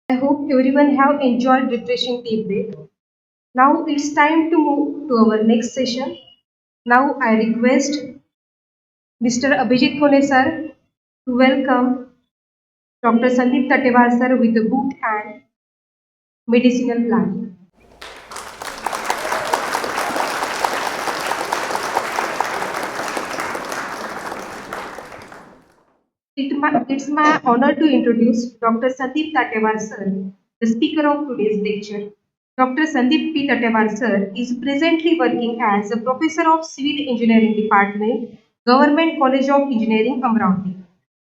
I hope everyone have enjoyed refreshing tea break. Now it's time to move to our next session. Now I request Mr. Abhijit Kone sir to welcome Dr. Sandeep Tatewar sir with the book and medicinal plant. It's my honor to introduce Dr. Sandeep Tatewar sir, the speaker of today's lecture. Dr. Sandeep P. Tatewar sir is presently working as a professor of Civil Engineering Department, Government College of Engineering, Amravati.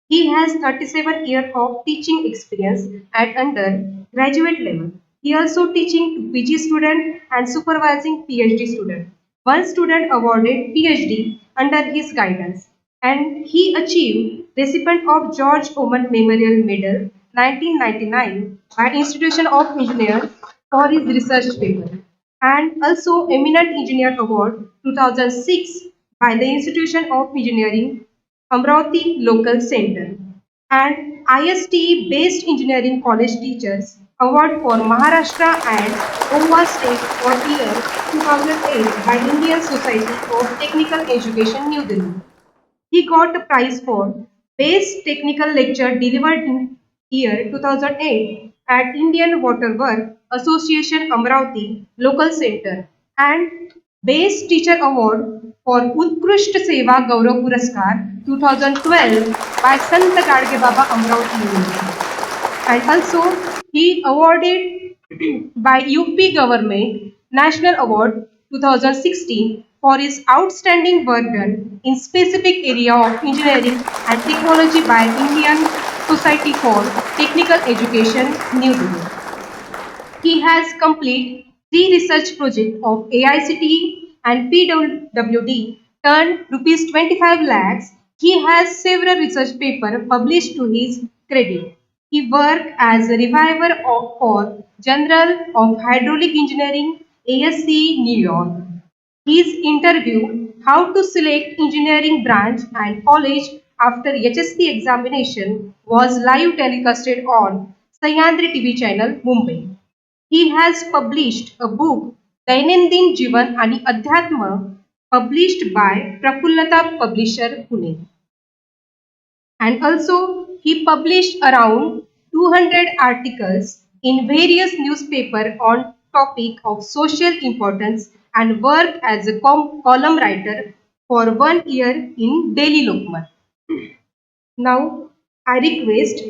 He has 37 years of teaching experience at undergraduate level. He also teaching to PG student and supervising PhD student. One student awarded PhD under his guidance, and he achieved recipient of George Oman Memorial Medal 1999 by Institution of Engineers for his research paper, and also Eminent Engineer Award 2006 by the Institution of Engineering Amravati Local Center, and IST Based Engineering College Teachers Award for Maharashtra and Goa State for year 2008 by Indian Society of Technical Education, New Delhi. He got a prize for Best Technical Lecture delivered in year 2008 at Indian Waterwork Association Amravati Local Center, and Best Teacher Award for Utkrisht Seva Gaurav Puraskar 2012 by Sant Gadge Baba Amravati University. And also he awarded by UP Government National Award 2016 for his outstanding work done in specific area of engineering and technology by Indian Society for Technical Education, New Delhi. He has completed three research projects of AICTE and PWD turned rupees 25 lakhs. He has several research papers published to his credit. He worked as a reviver for Journal of Hydraulic Engineering, ASC, New York. His interview, How to Select Engineering Branch and College After HSC Examination, was live telecasted on Sahyadri TV channel, Mumbai. He has published a book, Dainandin Jivan आणि अध्यात्म, published by Prafullata Publisher, Pune. And also, he published around 200 articles in various newspapers on topic of social importance and worked as a column writer for 1 year in Daily Lokmat. Now, I request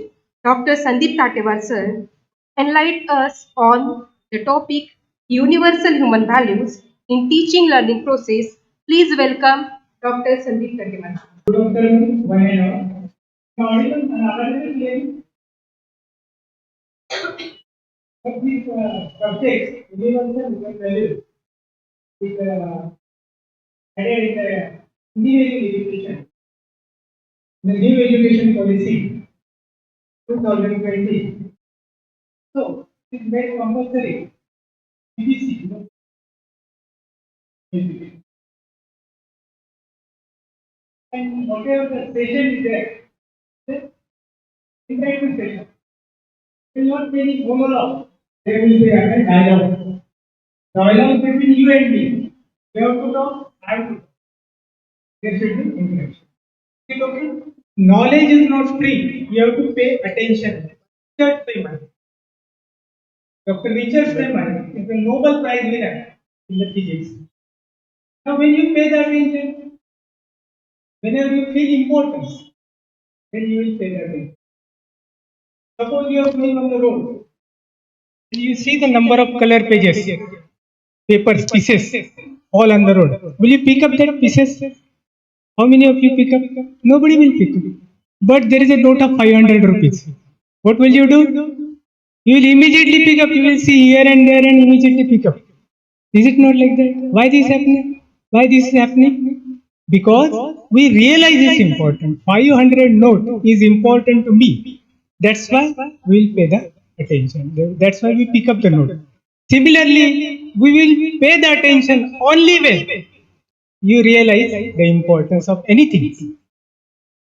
Dr. Sandeep Tatewar sir enlighten us on the topic Universal Human Values in Teaching Learning Process. Please welcome Dr. Sandeep Tatewar. Good afternoon, one and all. Now, even another claim of these subjects, universal human values, is added in the engineering education, the new education policy 2020. So, it is made compulsory EDC, education. And whatever the session is there, the interactive session will not be any monologue. There will be a dialogue. Dialogue between you and me. You have to talk, I have to talk. There should be interaction. Okay? Knowledge is not free. You have to pay attention. Richard Feynman. Dr. Richard Feynman is a Nobel Prize winner in the physics. Now, when you pay the attention, whenever you feel importance, then you will pay the attention. Suppose you are going on the road, and you see the number of color pages, papers, pieces, all on the road. Will you pick up that pieces? How many of you pick up? Nobody will pick up. But there is a note of 500 rupees. What will you do? You will immediately pick up. You will see here and there and immediately pick up. Is it not like that? Why this happening? Why this is happening? Because we realize it's important. 500 note is important to me. That's why we will pay the attention. That's why we pick up the note. Similarly, we will pay the attention only when you realize the importance of anything.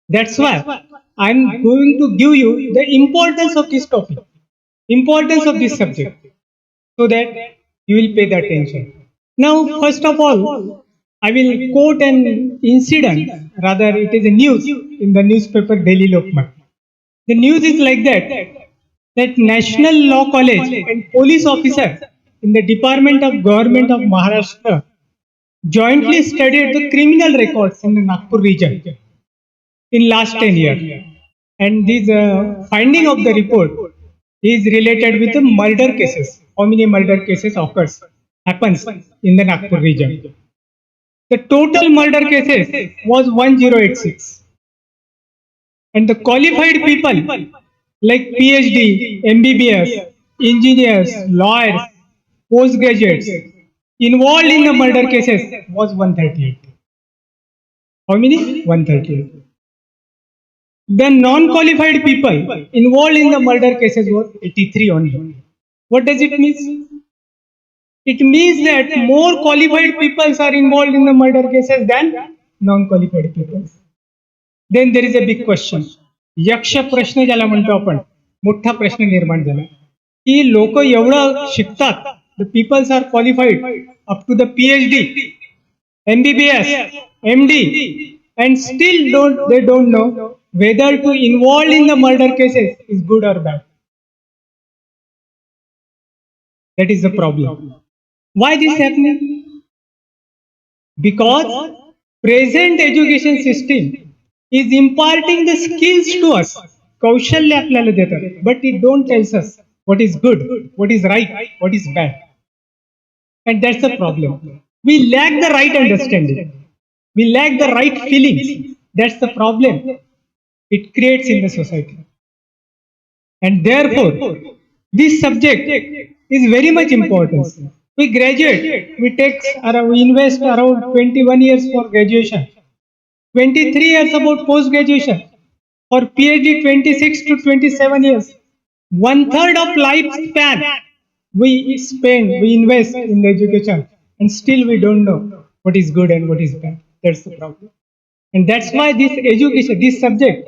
That's why I'm going to give you the importance of this topic. importance of this subject so that you will pay the attention. Now, first of all, I will quote an incident, rather it is a news in the newspaper Daily Lokmat. The news is like that National Law College and police officer in the Department of Government of Maharashtra jointly studied the criminal records in the Nagpur region in last 10 years. And this finding of the report is related with the murder cases. How many murder cases happens in the Nagpur region? The total murder cases was 1086, and the qualified people like PhD, MBBS, engineers, lawyers, postgraduates involved in the murder cases was 138. How many? 138. The non-qualified people involved in the murder cases was 83 only. What does it mean? It means that more qualified people are involved in the murder cases than non-qualified people. Then there is a big question. यक्ष प्रश्न ज्याला म्हणतो आपण, मोठा प्रश्न निर्माण झाला की लोक एवढं शिकतात, the peoples are qualified up to the PhD, MBBS, MD, and still they don't know whether to involve in the murder cases is good or bad. That is the problem. Why this happening? Because present education system is imparting the skills to us. कौशल्य आपल्याला देतात, but it don't tells us what is good, what is right, what is bad. And that's the problem. We lack the right understanding. We lack the right feelings. That's the problem it creates in the society. And therefore, this subject is very much important. We graduate, we invest around 21 years for graduation, 23 years about post graduation, for PhD 26 to 27 years. 1/3 of lifespan we invest in the education, and still we don't know what is good and what is bad. That's the problem. And that's why this subject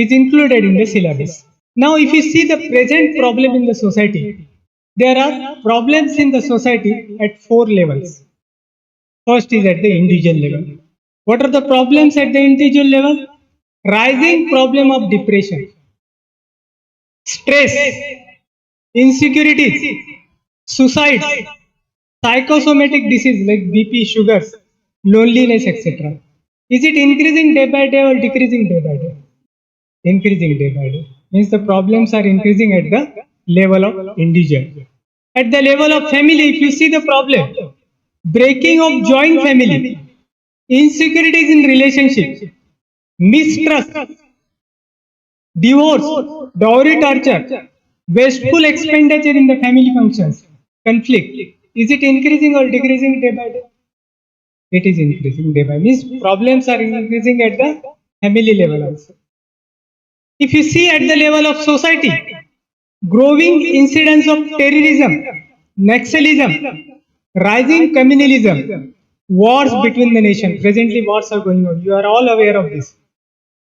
is included in the syllabus. Now, if you see the present problem in the society, there are problems in the society at 4 levels. First is at the individual level. What are the problems at the individual level? Rising problem of depression, stress, insecurities, suicides, psychosomatic disease like BP, sugars, loneliness, etc. Is it increasing day by day or decreasing day by day? Increasing day by day. Means the problems are increasing at the level of individual. At the level of family, if you see the problem, breaking of joint family, insecurities in relationship, mistrust, divorce, dowry torture, wasteful expenditure in the family functions, conflict. Is it increasing or decreasing day by day? It is increasing day by day. Means problems are increasing at the family level also. If you see at the level of society, growing incidence of terrorism, Naxalism, rising communalism, wars between the nations. Presently wars are going on. You are all aware of this.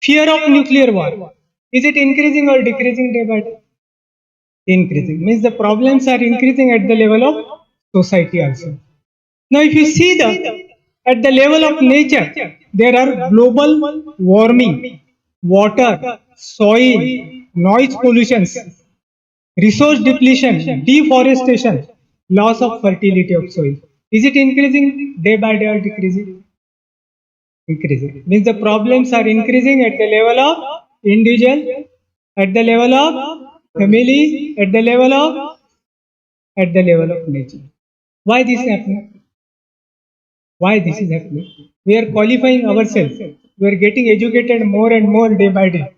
Fear of nuclear war. Is it increasing or decreasing day by day? Increasing. Means the problems are increasing at the level of society also. Now if you see at the level of nature, there are global warming, water, soil, noise pollutions, resource depletion, deforestation, loss of fertility of soil. Is it increasing day by day or decreasing? Increasing. Means the problems are increasing at the level of individual, at the level of family, at the level of nature. Why this is happening? Why this is happening? We are qualifying ourselves. We are getting educated more and more day by day.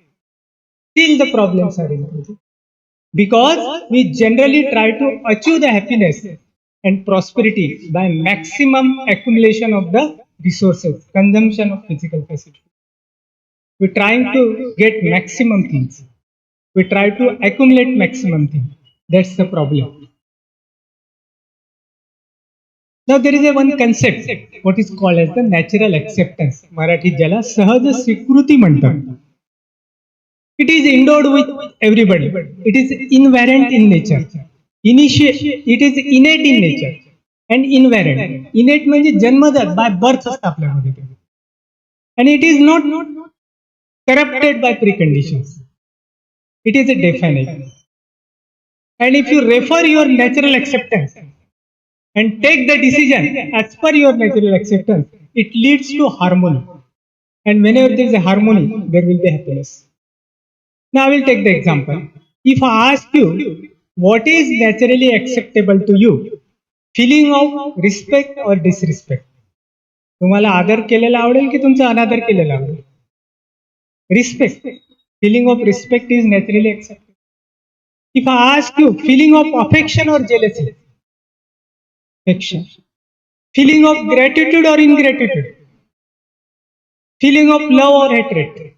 Still the problems are increasing. Because we generally try to achieve the happiness and prosperity by maximum accumulation of the resources, consumption of physical facility. We're trying to get maximum things. We try to accumulate maximum things. That's the problem. Now there is a one concept, what is called as the natural acceptance. मराठीत ज्याला सहज स्वीकृती म्हणतात. It is endowed with everybody. It is inherent in nature. It is innate in nature and inherent. Innate म्हणजे जन्मजात by birth असतं आपल्यामध्ये ते. And it is not corrupted by preconditions. It is a definite. And if you refer your natural acceptance and take the decision as per your natural acceptance, it leads to harmony. And whenever there is a harmony, there will be happiness. Now I will take the example. If I ask you, what is naturally acceptable to you? Feeling of respect or disrespect? तुम्हाला आदर केलेला आवडेल की तुमचा अनादर केलेला आवडेल? Respect. Feeling of respect is naturally accepted. If I ask you, feeling of affection or jealousy? Affection. Feeling of gratitude or ingratitude? Feeling of love or hatred?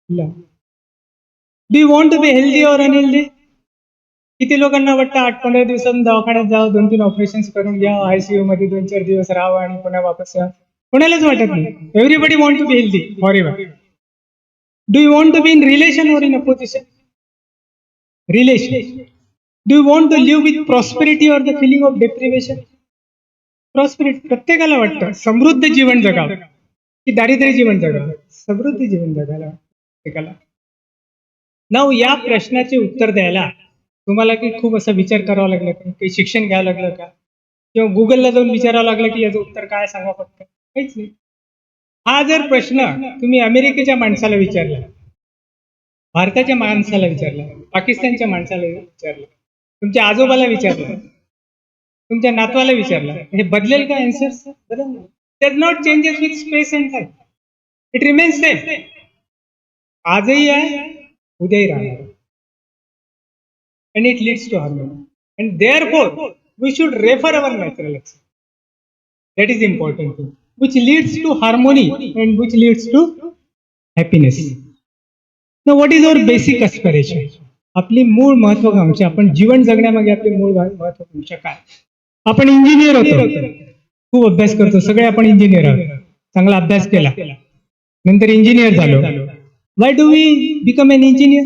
Love. Do you want to be healthy or unhealthy? किती लोकांना वाटतं 8-15 दिवसांनी दवाखान्यात जावं, 2-3 operations करून घ्या, ICU मध्ये 2-4 दिवस राहावं आणि पुन्हा वापस या. कोणालाच वाटत नाही. Everybody want to be healthy forever. Do you want to be in relation और in opposition? Relation. Do you want to live with prosperity और the feeling of deprivation? Prosperity. प्रत्येकाला वाटतं समृद्ध जीवन जगावं की दारिद्र्य जीवन जगावं. समृद्ध जीवन जगायला प्रत्येकाला. नाव या प्रश्नाचे उत्तर द्यायला तुम्हाला की खूप असा विचार करावा लागला का? काही शिक्षण घ्यावं लागलं का? किंवा गुगलला जाऊन विचारावं लागलं की याचं उत्तर काय सांगा फक्त? काहीच नाही. हा जर प्रश्न तुम्ही अमेरिकेच्या माणसाला विचारला, भारताच्या माणसाला विचारला, पाकिस्तानच्या माणसाला विचारला, तुमच्या आजोबाला विचारला, तुमच्या नातवाला विचारला, हे बदलेल का आन्सर्स? बदलणार. Does not changes with space and time. It remains same. आजही आहे, उद्याही राहणार. And it leads to harmony. And therefore, we should refer our natural acceptance. That is important thing, which leads to harmony and which leads to happiness. Now, what is our basic aspiration? आपली मूळ महत्वाकांक्षा, आपण जीवन जगण्यामागे आपली मूळ महत्वाकांक्षा काय? आपण engineer होतो, खूप अभ्यास करतो, सगळे आपण इंजिनियर आहोत, चांगला अभ्यास केला, नंतर इंजिनियर झालो. Why do we become an engineer?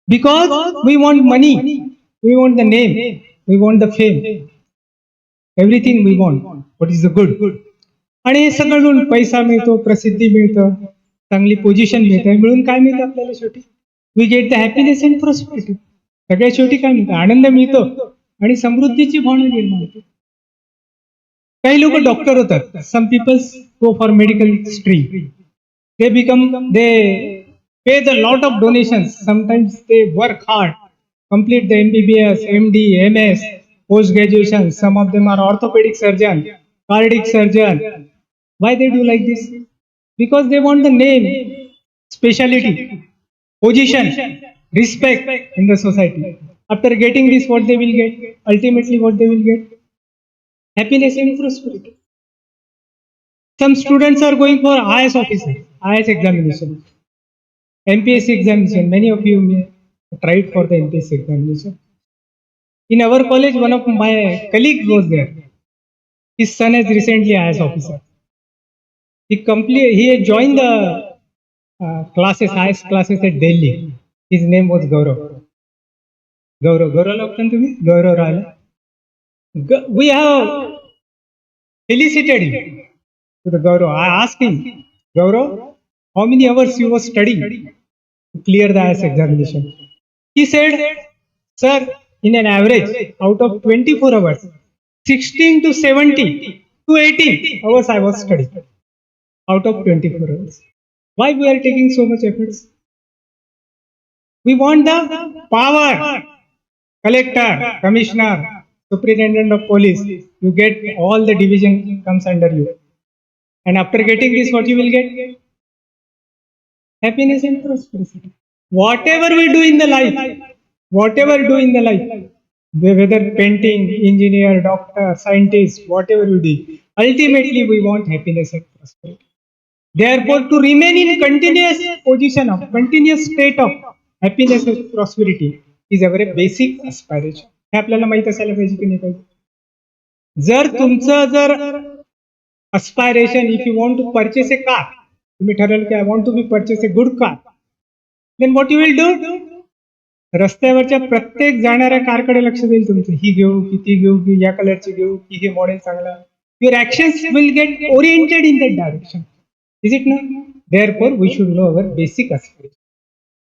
Because we want money, we want the name, we want the fame, everything we want. What is the good? आणि हे सगळं मिळून पैसा मिळतो, प्रसिद्धी मिळतं, चांगली पोझिशन मिळते, मिळून काय मिळतं आपल्याला शेवटी? We get the happiness and prosperity. सगळ्या शेवटी काय मिळतं? आनंद मिळतो आणि समृद्धीची भावना निर्माण होते. काही लोक डॉक्टर होतात. Some peoples go for medical stream. they pay the lot of donations. Sometimes they work hard, complete the MBBS, MD, MS, post graduation. Some of them are orthopedic surgeon, cardiac surgeon. Why they do like this? Because they want the name, speciality, position, respect in the society. After getting this, what they will get? Ultimately, what they will get? Happiness and prosperity. Some students are going for IAS officer, IAS examination, MPSC examination. Many of you may have tried for the MPSC examination. In our college, one of my colleagues was there. His son is recently IAS officer. He had joined the classes, IAS classes at Delhi. His name was Gaurav. Gaurav Loktan to me? Gaurav Rala. We have felicitated him to the Gaurav. I asked him, Gaurav, how many hours you were studying to clear the IAS examination? He said, sir, in an average, out of 24 hours, 16 to 70 to 18 hours I was studying out of 24 hours. Why we are taking so much efforts? We want the power. Collector, commissioner, superintendent of police, you get all the division comes under you. And after getting this, what you will get? Happiness and prosperity. Whatever we do in the life, whether painting, engineer, doctor, scientist, whatever we do, ultimately we want happiness and prosperity. Therefore, to remain in continuous position of, continuous state of happiness and prosperity is a very basic aspiration. हे आपल्याला माहित असायला पाहिजे की नाही पाहिजे? जर तुमचं aspiration, if you want to purchase a car, तुम्ही ठरवलं की I want to be purchase a good car, Then what you will do? रस्त्यावरच्या प्रत्येक जाणाऱ्या कारकडे लक्ष देईल तुमचं. ही घेऊ की ती घेऊ की या कलरची घेऊ की हे मॉडेल चांगला. Your actions will get oriented in that direction. Is it not? Therefore, we should know our basic aspiration.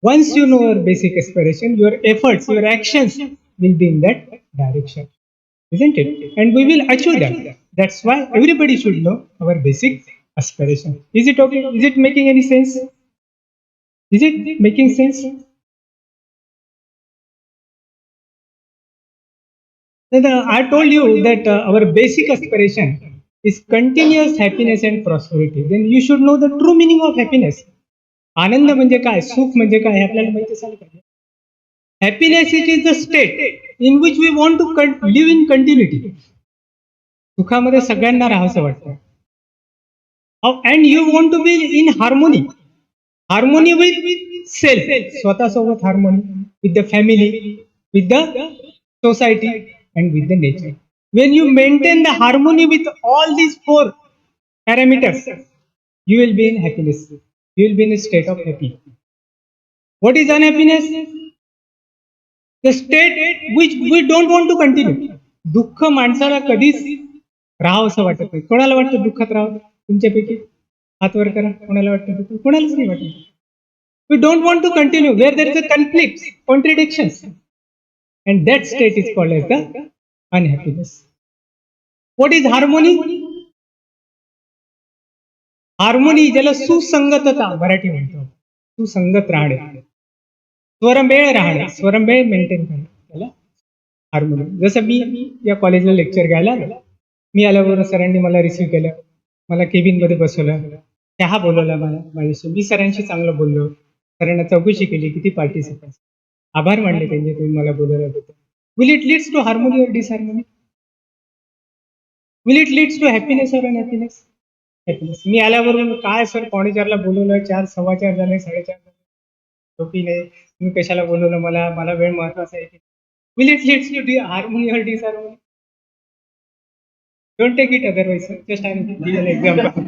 Once you know your basic aspiration, your efforts, your actions will be in that direction. Isn't it? And we will achieve that. That's why everybody should know our basic aspiration. Is it okay? Is it making any sense? Is it making sense? Then I told you that our basic aspiration is continuous happiness and prosperity. Then you should know the true meaning of happiness. आनंद म्हणजे काय, सुख म्हणजे काय हे आपल्याला माहिती असायला पाहिजे. Happiness it is the state in which we want to live in continuity. सुखामध्ये सगळ्यांना राहावंसं वाटतं. And you want to be in harmony. Harmony with self, स्वतःसोबत harmony, with the family, with the society, and with the nature. When you maintain the harmony with all these four parameters, you will be in happiness. You will be in a state of happy. What is unhappiness? The state which we don't want to continue. दुःख माणसाला कधीच राहावं असं वाटत नाही. कोणाला वाटतं दुःखात राहावं? तुमच्यापैकी हात वर करा. कोणाला वाटतं दुःख? कोणालाच नाही वाटत. We don't want to continue where there is a conflict, contradictions. And that state is called as the unhappiness. What is harmony? Harmony ज्याला सुसंगतता मराठी म्हणतो. सुसंगत राहणे, स्वरमेळ राहणे, स्वरमेळ मेंटेन करणे, त्याला हार्मोनी. जसं मी या कॉलेजला लेक्चर घ्यायला आलो. मी आल्याबरोबर सरांनी मला रिसीव्ह केलं, मला केबिन मध्ये बसवलं, चहा बोलवला मला माझ्याशी. मी सरांशी चांगलं बोललो. सरांना चौकशी केली किती पार्टिसिपंट. आभार मानले त्यांचे, तुम्ही मला बोलवलं होतं. Will it leads to harmony or disharmony? Will it leads to happiness or unhappiness? Happiness. मी आल्याबरोबर काय सर 4:45ला बोलवलं, 4 4:15 झाले, 4:30 झाले. झोपी नाही, तुम्ही कशाला बोलवलं मला, मला वेळ महत्वाचा आहे. Will it leads to harmony or disharmony? Don't take it otherwise, sir. Just I will give an example.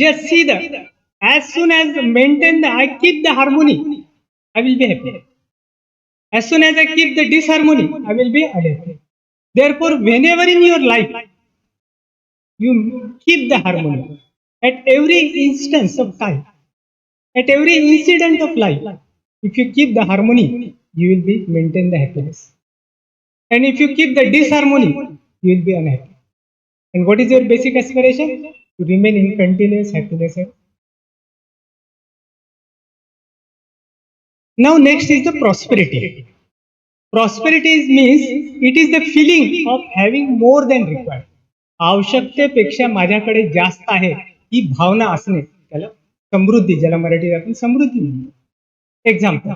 Just see that as soon as I keep the harmony, I will be happy. As soon as I keep the disharmony, I will be unhappy. Therefore, whenever in your life you keep the harmony, at every instance of time, at every incident of life, if you keep the harmony, you will be maintain the happiness. And if you keep the disharmony, you will be unhappy. And what is your basic aspiration? To remain in continuous happiness. Now next is the prosperity. Prosperity means it is the feeling of having more than required. आवश्यकतेपेक्षा माझ्याकडे जास्त आहे ही भावना असणे, त्याला समृद्धी, ज्याला मराठीत आपण समृद्धी म्हणतो. एक्झाम्पल,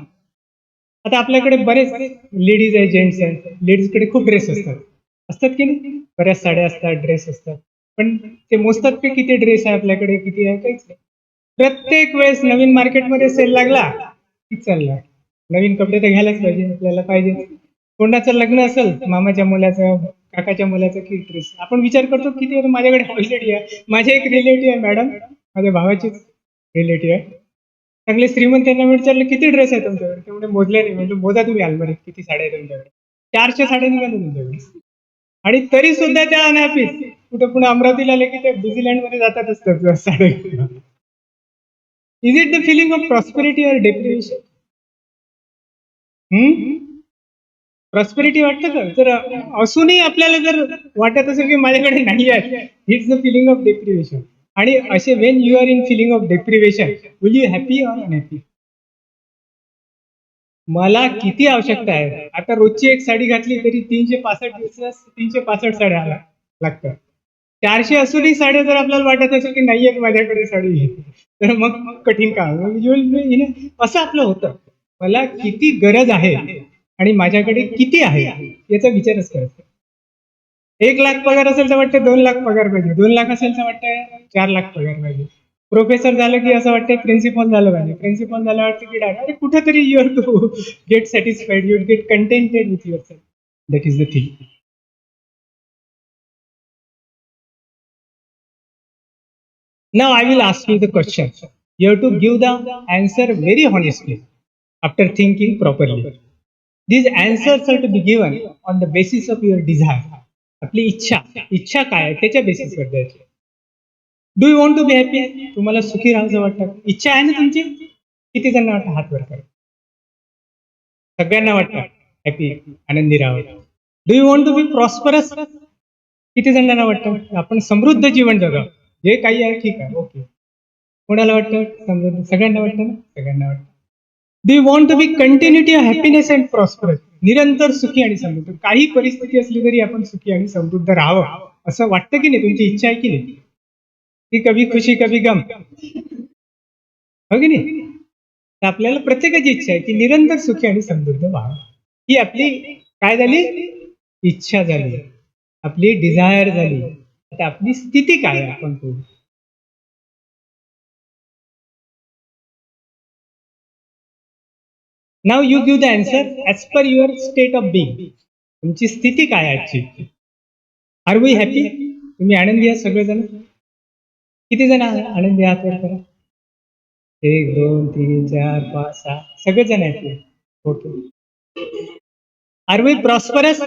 आता आपल्याकडे बरेच लेडीज आहे, जेंट्स आहे. लेडीजकडे खूप ड्रेस असतात की नाही? बऱ्याच साड्या असतात, ड्रेस असतात. पण ते मोजतात की किती ड्रेस आहे आपल्याकडे, किती आहे, काहीच नाही. प्रत्येक वेळेस नवीन मार्केटमध्ये सेल लागला की चालला, नवीन कपडे तर घ्यायलाच पाहिजे, आपल्याला पाहिजे. कोणाचं लग्न असेल, मामाच्या मुलाचं, काकाच्या मुलाचं, की ड्रेस. आपण विचार करतो किती माझ्याकडे ऑलरेडी आहे. माझे एक रिलेटिव्ह आहे मॅडम, माझ्या भावाचीच रिलेटिव्ह आहे. चांगले श्रीमंत, त्यांना विचारलं किती ड्रेस आहे तुमच्याकडे, तेवढे मोजले नाही. म्हणजे मोजा तुम्ही अलमारीत किती साड्या आहे तुमच्याकडे. 400 साड्या निघाल्या तुमच्याकडे. आणि तरी सुद्धा त्या अनहॅपी. कुठे पुन्हा अमरावतीला आले की ते बिझीलँड मध्ये जातात असतात साड्या. Is it the feeling of prosperity or deprivation? Prosperity वाटतं का? तर असूनही आपल्याला जर वाटत असेल की माझ्याकडे नाही आहे, it's the feeling of deprivation. आणि असे when you are in feeling of deprivation, will you happy or unhappy? मला किती आवश्यकता आहे, आता रोजची एक साडी घातली तरी 365 दिवस 365 साड्या लागतात. 400 असूनही साड्या जर आपल्याला वाटत असेल की नाही आहे माझ्याकडे साडी, तर मग कठीण काम. असं आपलं होतं. मला किती गरज आहे आणि माझ्याकडे किती आहे याचा विचारच करत. 1 लाख पगार असेल तर वाटतं 2 लाख पगार पाहिजे, 2 लाख असेल तर वाटतं 4 लाख पगार पाहिजे. प्रोफेसर झालं की असं वाटतं प्रिन्सिपल झालं पाहिजे, प्रिन्सिपल झालं वाटतं की अरे कुठेतरी you are to get satisfied, you get contented with your self. That is the thing. Now I will ask you the question. You have to give the answer very honestly after thinking properly. These answers are to be given on the basis of your desire. आपली इच्छा काय आहे त्याच्या बेसिसवर द्यायची. Do you want to be happy? तुम्हाला सुखी राहायचं वाटतं? इच्छा आहे ना तुमची? किती जणांना वाटतं? हात वर करा. सगळ्यांना वाटतं हॅपी, आनंदी राहावं. Do you want to be prosperous? किती जणांना वाटतं आपण समृद्ध जीवन जगावं? जे काही आहे ठीक आहे, ओके. कोणाला वाटतं समृद्ध? सगळ्यांना वाटतं ना? सगळ्यांना वाटतं. Do you want to be continuity of happiness and prosperous? निरंतर सुखी आणि समृद्ध. काही परिस्थिती असली तरी आपण सुखी आणि समृद्ध राहावं असं वाटतं की नाही? तुमची इच्छा आहे की नाही? ती कभी खुशी कभी गम, हो की नाही? तर आपल्याला प्रत्येकाची इच्छा आहे की निरंतर सुखी आणि समृद्ध व्हावं. ही आपली काय झाली? इच्छा झाली, आपली डिझायर झाली. आता आपली स्थिती काय आहे आपण बघू. Now you give the answer as per your state of being. तुमची स्थिती काय आहे आजची? Are we happy? तुम्ही आनंदी आहात सगळेजण? किती जण आनंदी आहात वर करा. 1 2 3 4 5 6 सगळेजण आहेत. ओके. Are we prosperous?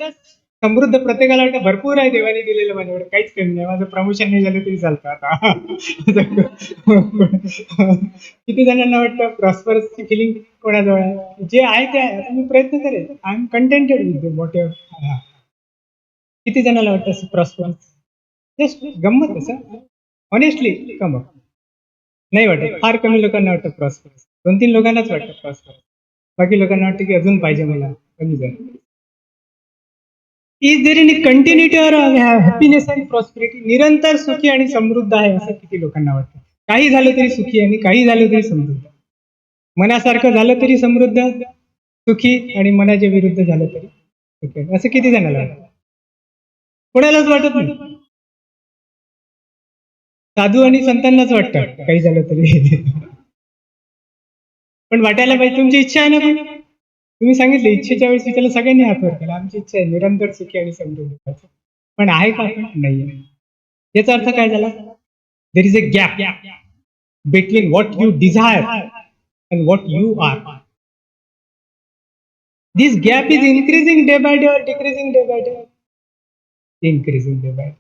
समृद्ध प्रत्येकाला वाटतं भरपूर आहे देवाने दिलेलं माझ्याकडे, काहीच कमी नाही, माझं प्रमोशन नाही झालं तरी चालतं आता. किती जणांना वाटतं प्रॉस्परसची फिलिंग कोणाजवळ आहे? जे आहे ते आहे, आता मी प्रयत्न करेन. I am contented with whatever. किती जणांना वाटतं प्रॉस्परस? जस्ट गंमत असं ऑनेस्टली कम नाही वाटत. फार कमी लोकांना वाटतं प्रॉस्परस. 2-3 लोकांनाच वाटतं प्रॉस्परस. बाकी लोकांना वाटतं की अजून पाहिजे मला, कमी झालं. Is there any continuity or happiness and prosperity? निरंतर सुखी आणि समृद्ध आहे असं किती लोकांना वाटतं? काही झालं तरी सुखी आणि काही झालं तरी समृद्ध. मनासारखं झालं तरी समृद्ध, सुखी, आणि मनाच्या विरुद्ध झालं तरी सुखी, असं किती जणांना वाटतं? कोणालाच वाटत नाही. साधू आणि संतांनाच वाटतं काही झालं तरी. पण वाटायला पाहिजे. तुमची इच्छा आहे ना? पण तुम्ही सांगितलं इच्छेच्या वेळेस त्याला सगळ्यांनी हात वर केला. आमची इच्छा आहे निरंतर सुखी आणि समृद्ध व्हायचं. पण आहे का? नाही. याचा अर्थ काय झाला? There is a gap between what you desire and what you are. This gap is increasing day by day और decreasing day by day? Increasing day by day.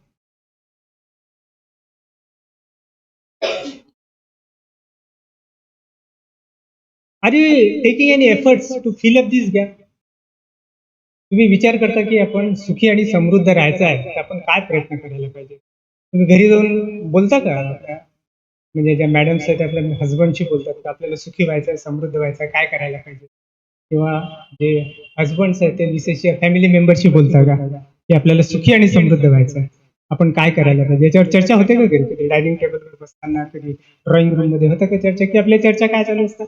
Are you taking any efforts to fill up this gap? तुम्ही विचार करता की आपण सुखी आणि समृद्ध राहायचं आहे, तर आपण काय प्रयत्न करायला पाहिजे? तुम्ही घरी जाऊन बोलता का? म्हणजे ज्या मॅडम्स आहेत आपल्या हजबंडशी बोलतात का आपल्याला सुखी व्हायचं आहे, समृद्ध व्हायचं आहे, काय करायला पाहिजे? किंवा जे हजबंड्स आहेत ते मिसेसच्या फॅमिली मेंबरशी बोलता का की आपल्याला सुखी आणि समृद्ध व्हायचं आहे, आपण काय करायला पाहिजे? याच्यावर चर्चा होते का घरी? कधी डायनिंग टेबलवर बसताना, कधी ड्रॉइंग रूम मध्ये होतं का चर्चा? की आपल्या चर्चा काय चालू असतात?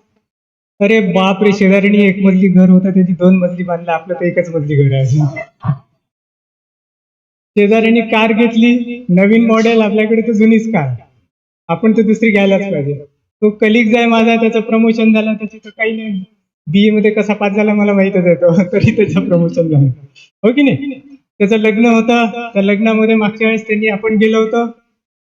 अरे बाप रे, शेजारीने 1 मजली घर होतं त्याची 2 मजली बांधलं, आपलं तर 1च मजली घर आहे. शेजाऱ्यांनी कार घेतली, नवीन मॉडेल, आपल्याकडे तर जुनीच कार, आपण तर दुसरी घ्यायलाच पाहिजे. तो कलिग्ज आहे माझा, त्याचं प्रमोशन झालं, त्याची तर काही नाही, बीए मध्ये कसा पास झाला मला माहितच आहे तो, तरी त्याचं प्रमोशन झालं, हो की नाही? त्याचं लग्न होतं, त्या लग्नामध्ये मागच्या वेळेस त्यांनी आपण गेलो होतो,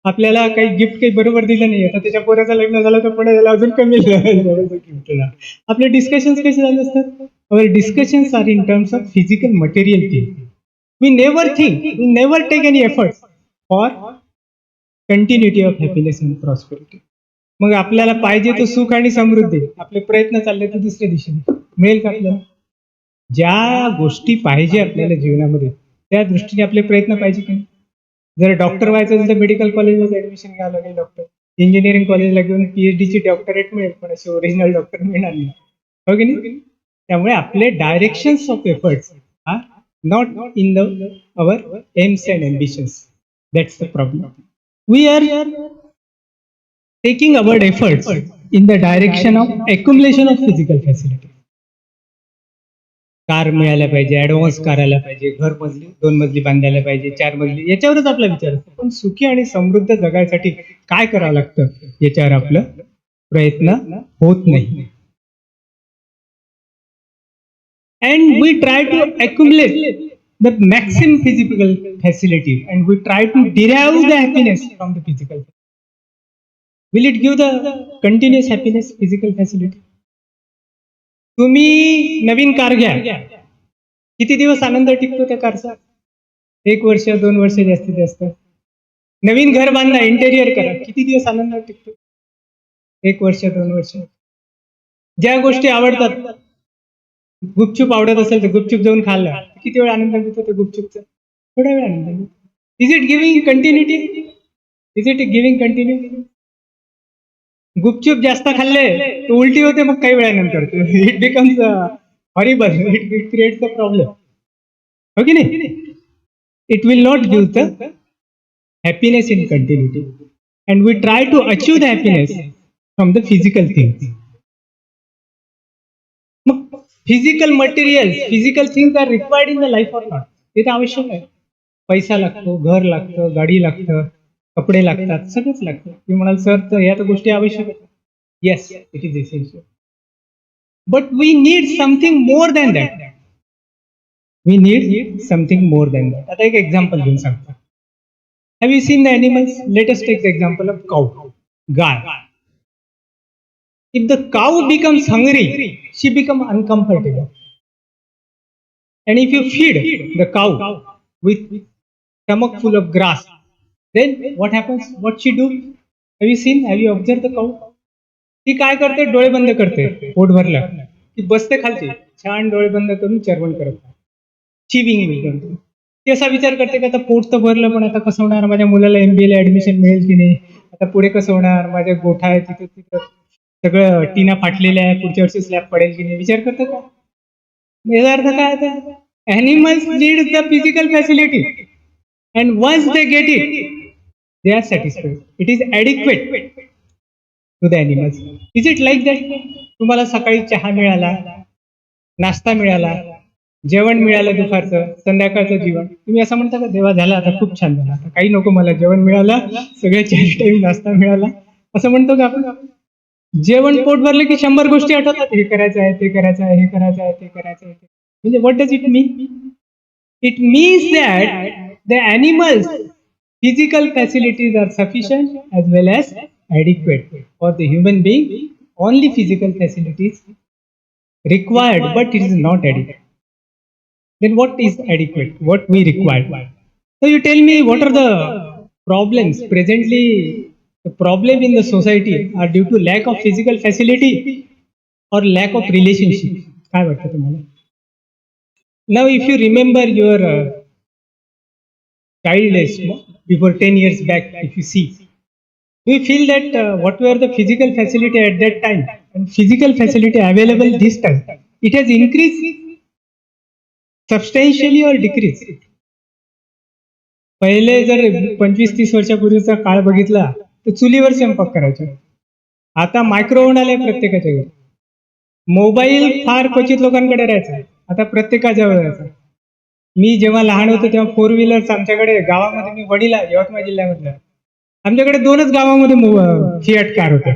आपल्याला काही गिफ्ट काही बरोबर दिलं नाही. आता त्याच्या पोराचं लग्न झालं तर पुढे त्याला अजून कमी गिफ्ट. आपले डिस्कशन्स कसे झाले असतात? Our discussions are in terms of physical material thing. We never think, we never take any efforts for continuity of happiness and prosperity. मग आपल्याला पाहिजे तो सुख आणि समृद्धी, आपले प्रयत्न चालले तर दुसऱ्या दिशेने मिळेल का आपल्याला? ज्या गोष्टी पाहिजे आपल्याला जीवनामध्ये त्या दृष्टीने आपले प्रयत्न पाहिजे की नाही? जर डॉक्टर व्हायचं असेल तर मेडिकल कॉलेजला ऍडमिशन घ्यावं लागेल डॉक्टर. इंजिनिअरिंग कॉलेजला घेऊन PhD ची डॉक्टरेट मिळेल, पण असे ओरिजिनल डॉक्टर मिळणार नाही, हो की नाही? त्यामुळे आपले directions of efforts are not in our aims and ambitions. That's the problem. We are taking our efforts in the direction of accumulation of physical facility. Car मिळायला पाहिजे, ऍडव्हान्स करायला पाहिजे, घर मजली 2 मजली बांधायला पाहिजे, 4 मजली, याच्यावरच आपला विचार असतो. पण सुखी आणि समृद्ध जगायसाठी काय करावं लागतं याच्यावर आपलं प्रयत्न होत नाही. And we try to accumulate the maximum physical facility and we try to derive the happiness from the physical. Will it give the continuous happiness, physical facility? तुम्ही नवीन कार घ्या, किती दिवस आनंद टिकतो त्या कारचा? 1 वर्ष, 2 वर्ष जास्तीत जास्त. नवीन घर बांधा, इंटेरियर करा, किती दिवस आनंद टिकतो? 1 वर्ष, 2 वर्ष. ज्या गोष्टी आवडतात, गुपचूप आवडत असेल तर गुपचूप जाऊन खाल्लं, किती वेळ आनंद मिळतो त्या गुपचूपचा? थोडा वेळ आनंद मिळतो. Is it giving continuity? Is it giving continuity? गुपचूप जास्त खाल्ले तर उलटी होते मग काही वेळानंतर. It becomes horrible, it creates a problem. हो की नाही? It will not give the happiness in continuity, and we try to achieve the happiness from the physical things. मग physical materials, physical things are required in the life or not? ते तर आवश्यक आहे. पैसा लागतो, घर लागतं, गाडी लागतं, कपडे लागतात, सगळंच लागतं. तुम्ही म्हणाल सर तर या तर गोष्टी आवश्यक आहेत. Yes, it is essential, but we need something more than that. We need something more than that. आता एक एक्झाम्पल घेऊन सांगतो. Have you seen the animals? Let us take the example of cow, guy. If the cow becomes hungry, she becomes uncomfortable. And if you feed the cow with stomach full of grass, then what happens? What she do? Have you seen? Have you observed the cow? ती काय करते? डोळे बंद करते, पोट भरलं ती बसते खालची, छान डोळे बंद करून चरवण करत, चिविंग करते. ती असा विचार करते की आता पोट तर भरलं, पण आता कसं होणार? माझ्या मुलाला MBA ला ऍडमिशन मिळेल की नाही? आता पुढे कसं होणार? माझ्या गोठा आहे तिथं तिथं सगळं टीना फाटलेल्या आहे, पुढच्या वर्षी स्लॅब पडेल की नाही? विचार करतं का? याचा अर्थ काय आहे? Animals need the physical facility, and once they get it, they are satisfied. It is adequate to the animals. Is it like that? तुम्हाला सकाळी चहा मिळाला, नाश्ता मिळाला, जेवण मिळालं, दुपारचं, संध्याकाळचं जेवण, तुम्ही असं म्हणता का देवा झाला आता खूप छान झाला, आता काही नको मला, जेवण मिळालं, सगळे 4 टाइम नाश्ता मिळाला, असं म्हणतो का आपण? जेवण पोट भरलं की 100 गोष्टी आठवतात. हे करायचं आहे, ते करायचं आहे, हे करायचं आहे, ते करायचं आहे. म्हणजे what does it mean? It means that the animals physical facilities are sufficient as well as adequate. For the human being, only physical facilities required, but it is not adequate. Then what is adequate? What we require? So you tell me, what are the problems presently? The problem in the society are due to lack of physical facility or lack of relationship. काय वाटतं तुम्हाला? Now if you remember your child days before 10 years back, if you see, do you feel that what were the physical facility at that time and physical facility available this time, it has increased substantially और decrease? पहिले जर 25-30 वर्षापूर्वीचा काळ बघितला तर चुलीवर स्वयंपाक करायचे. आता मायक्रोवेव्ह आले प्रत्येकाच्या घरी. मोबाईल फार क्वचित लोकांकडे राहायचा, आता प्रत्येकाजवळ राहायचा. मी जेव्हा लहान होतो तेव्हा 4 व्हीलर्स आमच्याकडे गावामध्ये, मी वडील यवतमाळ जिल्ह्यामधला, आमच्याकडे 2च गावामध्ये फिएट कार होत्या.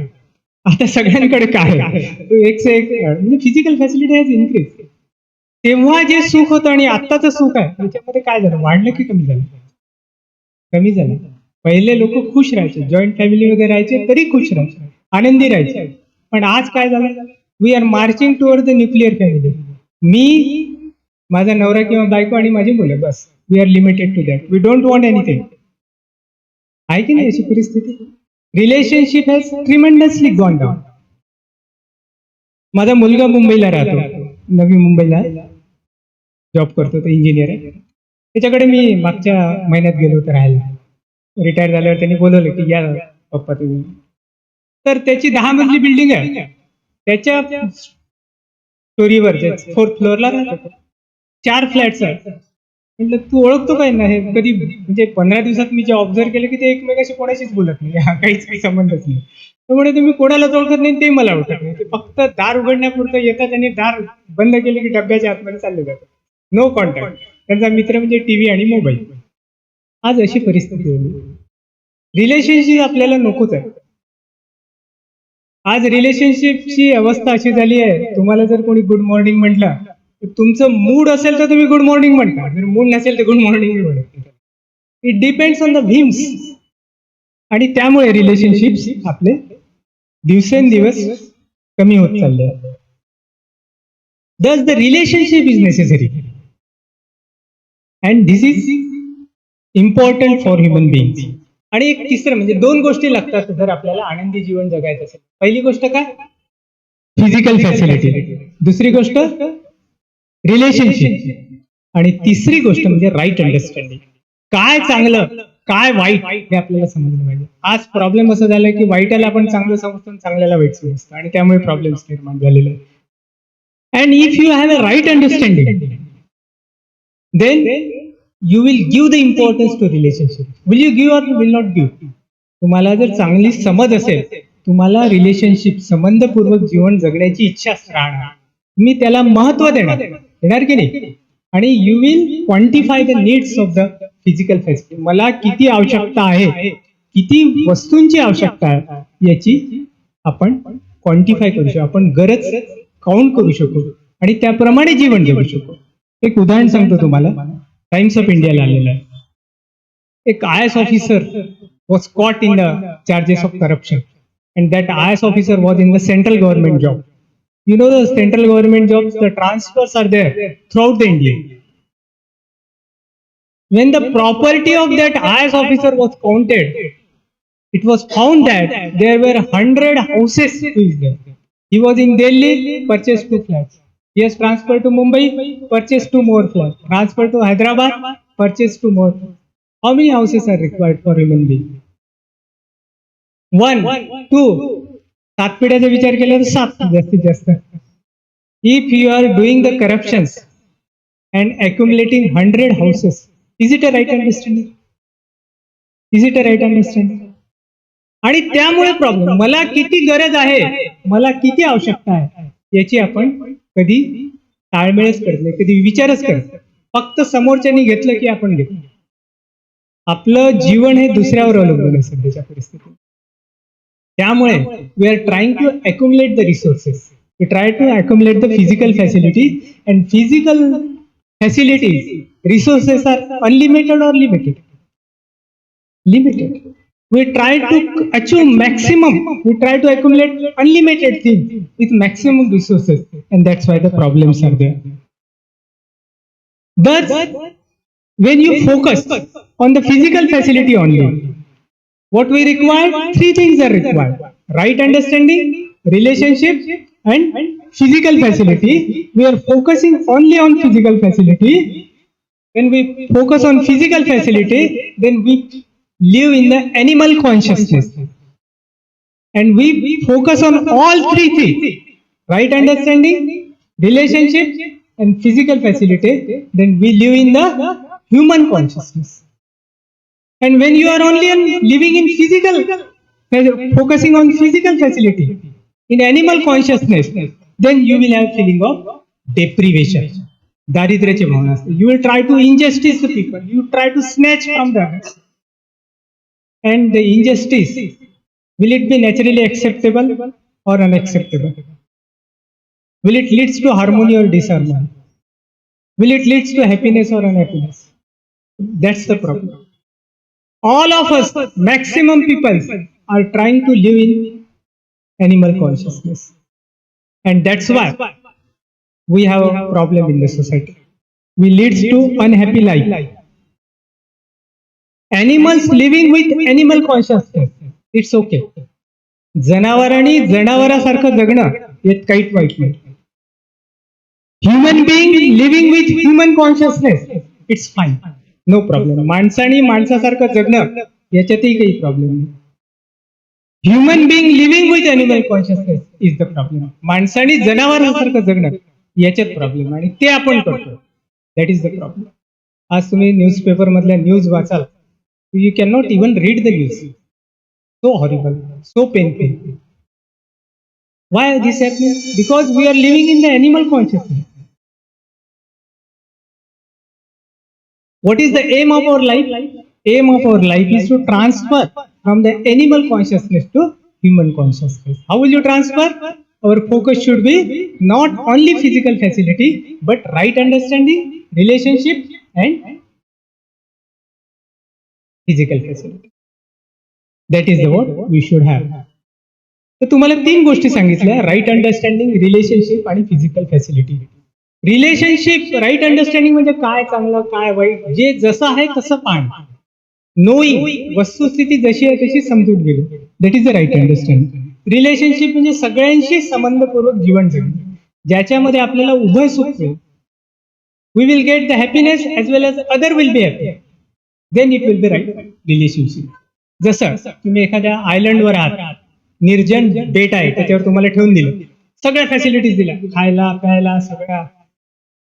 आता सगळ्यांकडे कार आहे. एक से एक, म्हणजे फिजिकल फॅसिलिटी हॅज इन्क्रीज. तेव्हा जे सुख होतं आणि आत्ताचं सुख आहे त्याच्यामध्ये काय झालं? वाढलं की कमी झालं? कमी झालं. पहिले लोक खुश राहायचे, जॉईंट फॅमिलीमध्ये राहायचे तरी खुश राहायचे, आनंदी राहायचे. पण आज काय झालं? We are marching toward the nuclear family. मी, माझा नवरा किंवा बायको आणि माझी मुलं, बस. We are limited to that. We don't want anything. आहे की नाही अशी परिस्थिती? Relationship has tremendously gone down. माझा मुलगा मुंबईला राहतो, नवी मुंबईला जॉब करतो, तो इंजिनियर आहे. त्याच्याकडे मी मागच्या महिन्यात गेलो होतो राहायला. रिटायर झाल्यावर त्यांनी बोलवलं की या पप्पा तुम्ही. तर त्याची 10 मजली बिल्डिंग आहे. त्याच्या स्टोरीवर 4th फ्लोअरला राहतो. 4 फ्लॅट्स आहेत. म्हटलं तू ओळखतो काय ना हे? कधी म्हणजे 15 दिवसात मी जे ऑब्झर्व केलं की ते एकमेकाशी कोणाशीच बोलत नाही, काही संबंधच नाही. त्यामुळे तुम्ही कोणालाच ओळखत नाही, ते मला ओळखत नाही. ते फक्त दार उघडण्यापुरतं येतात आणि दार बंद केले की डब्याच्या आतमध्ये चालले जातात. No contact. त्यांचा मित्र म्हणजे टीव्ही आणि मोबाईल. आज अशी परिस्थिती होती. रिलेशनशिप आपल्याला नकोच आहे. आज रिलेशनशिपची अवस्था अशी झाली आहे, तुम्हाला जर कोणी गुड मॉर्निंग म्हटलं तर तुमचं मूड असेल तर तुम्ही गुड मॉर्निंग म्हणता, जर मूड नसेल तर गुड मॉर्निंग म्हणत. It depends on the whims. आणि त्यामुळे रिलेशनशिप्स आपले दिवसेंदिवस कमी होत चालले. Thus the relationship is necessary and this is important for human beings. आणि एक तिसरं म्हणजे दोन गोष्टी लागतात जर आपल्याला आनंदी जीवन जगायचं असेल. पहिली गोष्ट काय? Physical facility. दुसरी गोष्ट रिलेशनशिप. आणि तिसरी गोष्ट म्हणजे राईट अंडरस्टँडिंग. काय चांगलं काय वाईट हे आपल्याला समजलं पाहिजे. आज प्रॉब्लेम असं झालाय की वाईटाला आपण चांगलं समजतो आणि चांगल्याला वाईट समजतो आणि त्यामुळे प्रॉब्लेम्स निर्माण झालेले आहेत. And if you have a right understanding, then you will give the importance to relationship. Will you give or will not give? तुम्हाला जर चांगली समज असेल, तुम्हाला रिलेशनशिप संबंधपूर्वक जीवन जगण्याची इच्छा राहणार. मी त्याला महत्व देणार की नाही. आणि you will quantify the needs of the physical facility. मला किती आवश्यकता आहे, किती वस्तूंची आवश्यकता आहे याची आपण क्वांटिफाय करू शकतो. आपण गरज काउंट करू शकतो आणि त्याप्रमाणे जीवन जगू शकतो. एक उदाहरण सांगतो तुम्हाला. टाइम्स ऑफ इंडियाला आलेलं आहे. एक IAS officer was caught in the charges of corruption and that IAS officer was in the central government job. You know the central government jobs, the transfers are there throughout the India. When the property of that IAS officer was counted, it was found that there were 100 houses to his name. He was in Delhi, purchased 2 flats. He has transferred to Mumbai, purchased 2 more flats. Transferred to Hyderabad, purchased 2 more flats. How many houses are required for human being? 1, 2. 7 पिढ्याचा विचार केला तर 7 जास्तीत जास्त. If you are doing the corruptions and accumulating 100 houses, is it a right understanding? Is it a right understanding? आणि त्यामुळे problem, मला किती गरज आहे, मला किती आवश्यकता आहे याची आपण कधी ताळमेळच करत नाही, कधी विचारच करत नाही. फक्त समोरच्यानी घेतलं की आपण घेतो. आपलं जीवन हे दुसऱ्यावर अवलंबून आहे सध्याच्या परिस्थितीत. त्यामुळे we are trying to accumulate the resources. We try to accumulate the physical facility and physical facilities resources are unlimited or limited. Limited. We try to achieve maximum. We try to accumulate unlimited things with maximum resources, and that's why the problems are there. Thus, when you focus on the physical facility only, what we require, 3 things are required: right understanding, relationship, and physical facility. We are focusing only on physical facility. When we focus on physical facility, then we live in the animal consciousness, and we focus on all 3 things: right understanding, relationship, and physical facility. Then we live in the human consciousness. And when you are only living in physical, focusing on physical facility, in animal consciousness, then you will have feeling of deprivation, दारिद्र्याची भावना असते. You will try to injustice the people, you try to snatch from the others. And the injustice, will it be naturally acceptable or unacceptable? Will it leads to harmony or disharmony? Will it leads to happiness or unhappiness? That's the problem. All of us, maximum people, are trying to live in animal consciousness, and that's why we have a problem in the society. We leads to unhappy life. Animals living with animal consciousness, it's okay. जनावरांनी जनावरासारखं जगणं यात काहीच वाईट नाही. Human being living with human consciousness, it's fine, no problem. माणसाने माणसासारखं जगणं याच्यातही काही प्रॉब्लेम नाही. Human being living with animal consciousness is the problem. माणसाने जनावरांसारखं जगणं याच्यात प्रॉब्लेम, आणि ते आपण करतो. That is the problem. आज तुम्ही न्यूजपेपर मधल्या न्यूज वाचाल, you cannot even read the news. So horrible, so painful. Why this happening? Because we are living in the animal consciousness. What is the aim of our life? Aim of our life is to transfer from the animal consciousness to human consciousness. How will you transfer? Our focus should be not only physical facility, but right understanding, relationship, and physical facility. That is the what we should have. तर तुम्हाला 3 गोष्टी सांगितल्या, right understanding, relationship आणि physical facility. Relationship, right understanding म्हणजे काय चांगलं काय वाईट, जे जसं आहे तसं पाहणं, नोईंग, वस्तुस्थिती जशी आहे तशी समजून गेली, that is the right understanding. Relationship म्हणजे सगळ्यांशी संबंधपूर्वक जीवन जगणे, ज्याच्यामध्ये आपल्याला उभय सुख मिळेल. We will get the happiness as well as other will be happy, then it will be right relationship. जसं तुम्ही एखाद्या आयलंडवर आहात, निर्जन बेट आहे, त्याच्यावर तुम्हाला ठेवून दिलं, सगळ्या फॅसिलिटीज दिल्या, खायला प्यायला सगळ्या,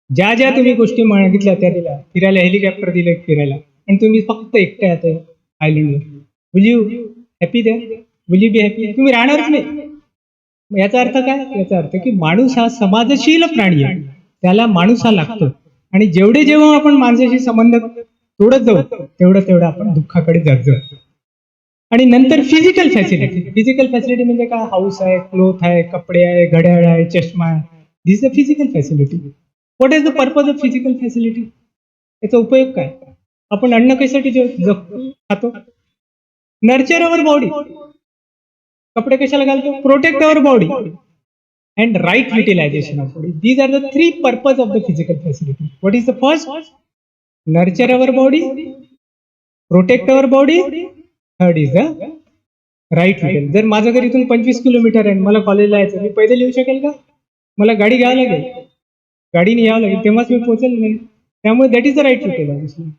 ज्या ज्या तुम्ही गोष्टी मागितल्या त्या दिल्या, फिरायला हेलिकॉप्टर दिलं फिरायला, आणि तुम्ही फक्त एकट्या आहात आयलंडवर. Will you happy there? Will you be happy? तुम्ही राहणारच नाही. याचा अर्थ काय? याचा अर्थ की माणूस हा समाजशील प्राणी आहे, त्याला माणूस हा लागतो, आणि जेव्हा आपण माणसाशी संबंध तोडत जाऊ तेवढं आपण दुःखाकडे जात जाऊ. आणि नंतर फिजिकल फॅसिलिटी. फिजिकल फॅसिलिटी म्हणजे काय? हाऊस आहे, क्लोथ आहे, कपडे आहे, घड्याळ आहे, चष्मा आहे. This the physical facility. What is the purpose of physical facility? याचा उपयोग काय? आपण अन्न कशासाठी खातो? Nurture our body. कपडे कशाला घालतो? Protect our body and right utilization of body. These are the 3 purpose of the physical facility. What is the first? Nurture our body, protect our body, third is the right utilization. जर माझं घर इथून 25 kilometre आहे, मला कॉलेजला यायचं, मी पैदल येऊ शकेल का? मला गाडी घ्यावं लागेल, गाडीने यावं लागेल, तेव्हाच मी पोहोचेल नाही. त्यामुळे that is the right utilization.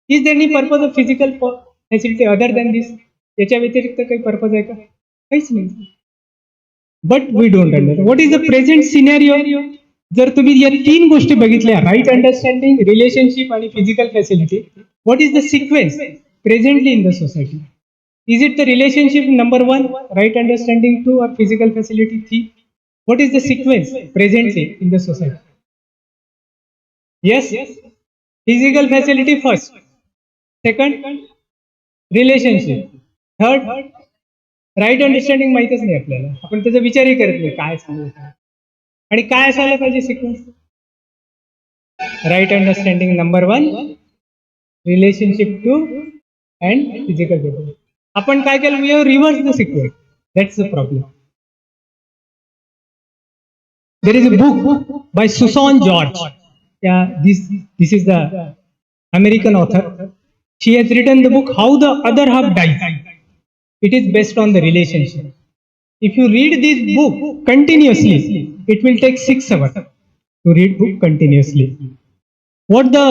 Is there any purpose of physical facility other than this? याच्या व्यतिरिक्त काही पर्पज आहे का? काहीच नाही. But we don't understand what is the present scenario. जर तुम्ही या 3 गोष्टी बघितल्या, राईट अंडरस्टँडिंग, रिलेशनशिप आणि physical facility, what is the sequence presently in the society? Is it the relationship number 1, right understanding 2, or physical facility 3? What is the sequence presently in the society? Yes, physical facility first, second relationship, third right understanding. माहितच नाही आपल्याला, आपण त्याचा विचारही करत नाही काय सांगू आणि काय असायला पाहिजे sequence. Right understanding number 1, relationship 2 and physical facility. आपण काय केलं? We have reverse the sequence. That's the problem. There is a book by Susan George. This is the American author. She has written the book how the other half dies. It is based on the relationship. If you read this book continuously, it will take 6 hours to read book continuously. What the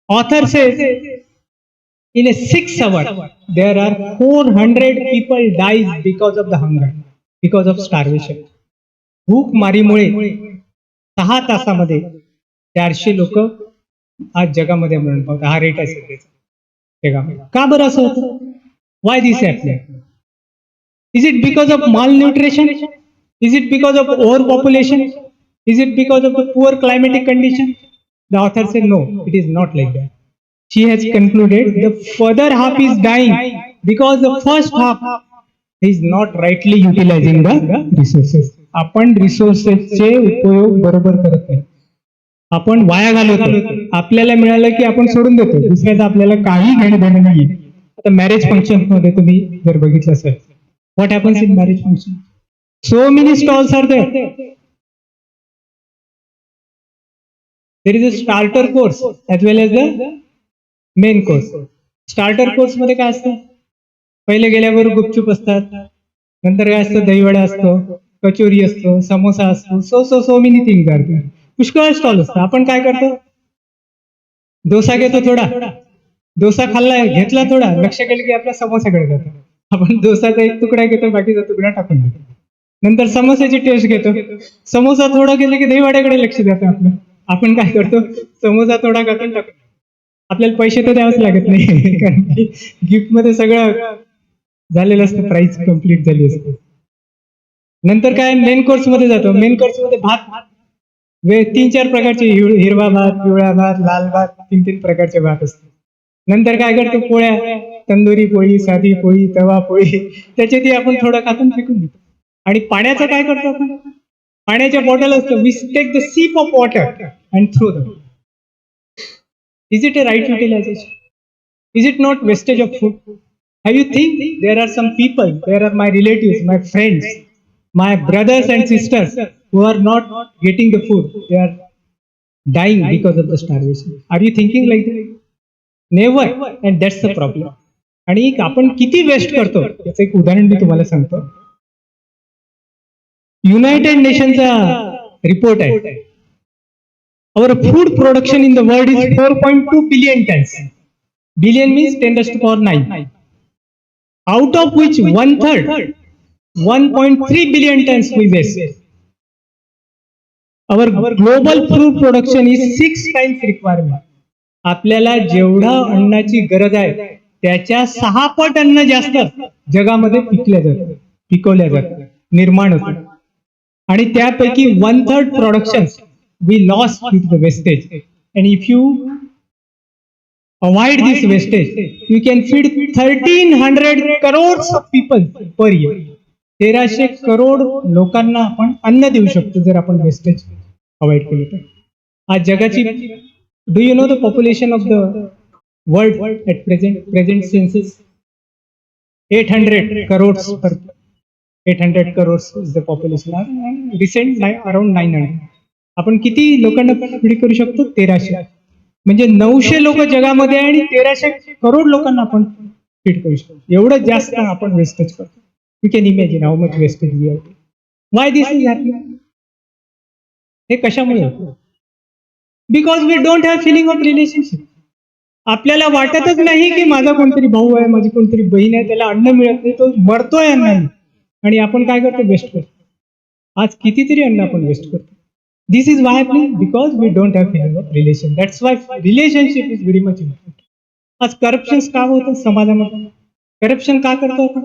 author says, in a 6 hour, there are 400 people dies because of the hunger, because of starvation. भूक मारीमुळे 6 तासामध्ये 400 लोक आज जगामध्ये मरण पावतात. हा rate आहे सध्याचा जगामध्ये. का बरं असं होतं? Why this happening? Is it because of malnutrition? Is it because of overpopulation? Is it because of the poor climatic condition? The author said no, it is not like that. She has concluded the further half is dying because the first half is not rightly utilizing the resources. आपण रिसोर्सेसचे उपयोग बरोबर करत नाही, आपण वाया घालवतो. आपल्याला मिळालं की आपण सोडून देतो, दुसऱ्याचं आपल्याला काही घेणं देणं नाही. आता मॅरेज फंक्शन मध्ये तुम्ही जर बघितलं असेल, what happens in marriage function? So many stalls are there. There is a starter course as well as the main course. Starter course मध्ये काय असतं? पहिले गेल्यावर गुपचूप असतात, नंतर काय असतं? दहीवडा असतो, कचोरी असतो, समोसा असतो, so many things are there. पुष्कळ स्टॉल असतं. आपण काय करतो? डोसा घेतो थोडा, डोसा खाल्ला घेतला थोडा, लक्ष केलं की आपल्या समोसाकडे जातो. आपण डोसाचा एक तुकडा घेतो, बाकीचा तुकडा टाकून देतो. नंतर समोसाची टेस्ट घेतो, समोसा थोडा गेला की दहीवड्याकडे लक्ष देतो आपलं. आपण काय करतो? समोसा थोडा टाकून टाकतो. आपल्याला पैसे तर द्यावंच लागत नाही, कारण की गिफ्ट मध्ये सगळं झालेलं असतं, प्राइस कम्प्लीट झाली असते. नंतर काय? मेन कोर्स मध्ये जातो. मेन कोर्स मध्ये भात, 3-4 प्रकारचे, हिरवा भात, पिवळा भात, लाल भात, 3-3 प्रकारचे भात असतात. नंतर काय करतो? पोळ्या, तंदुरी पोळी, साधी पोळी, तवा पोळी, त्याच्यातही आपण थोडं खातून फेकून देतो. आणि पाण्याचं काय करतो आपण? पाण्याच्या बॉटल असतं, we take the sip of water and throw the. Is it a right utilization? Is it not wastage of food? Have you think there are some people, there are my relatives, my friends, my brothers and sisters who are not getting the food. They are dying because of the starvation. Are you thinking like that? Never. And that's the problem. आणि आपण किती waste करतो याचं एक उदाहरण मी तुम्हाला सांगतो. United नेशनचा report आहे. Our food production in the world is 4.2 billion tons. Billion means 10 raised to power 9. Out of which one third, 1.3 billion tons we waste. Our global food production is 6 times requirement. आपल्याला जेवढा अन्नाची गरज आहे त्याच्या 6 पट अन्न जास्त जगामध्ये पिकवल्या जातं, निर्माण होतं. आणि त्यापैकी 1/3 production we lost with the wastage, and if you avoid this wastage you can feed 1300 crores of people per year. 1300 crore लोकांना आपण अन्न देऊ शकतो जर आपण वेस्टेज अवॉइड केलं तर. आज जगाची, do you know the population of the world at present census 800 crores per 800 crores is the population. Recent around 900. आपण किती लोकांना फीड करू शकतो? 1300. म्हणजे 900 लोक जगामध्ये आणि 1300 करोड लोकांना आपण फीड करू शकतो. एवढं जास्त आपण वेस्टेज करतो. You can imagine how much wastage we are. Why this is happening? हे कशामुळे होतं? Because we don't have feeling of relationship. आपल्याला वाटतच नाही की माझा कोणतरी भाऊ आहे, माझी कोणतरी बहीण आहे, त्याला अन्न मिळत नाही, तो मरतोय अन्नाने, आणि आपण काय करतो? वेस्ट करतो. आज कितीतरी अन्न आपण वेस्ट करतो. This is why happening, because we don't have feeling of relation. That's why relationship is very much important. आज करप्शन का होतं समाजामध्ये? करप्शन का करतो आपण?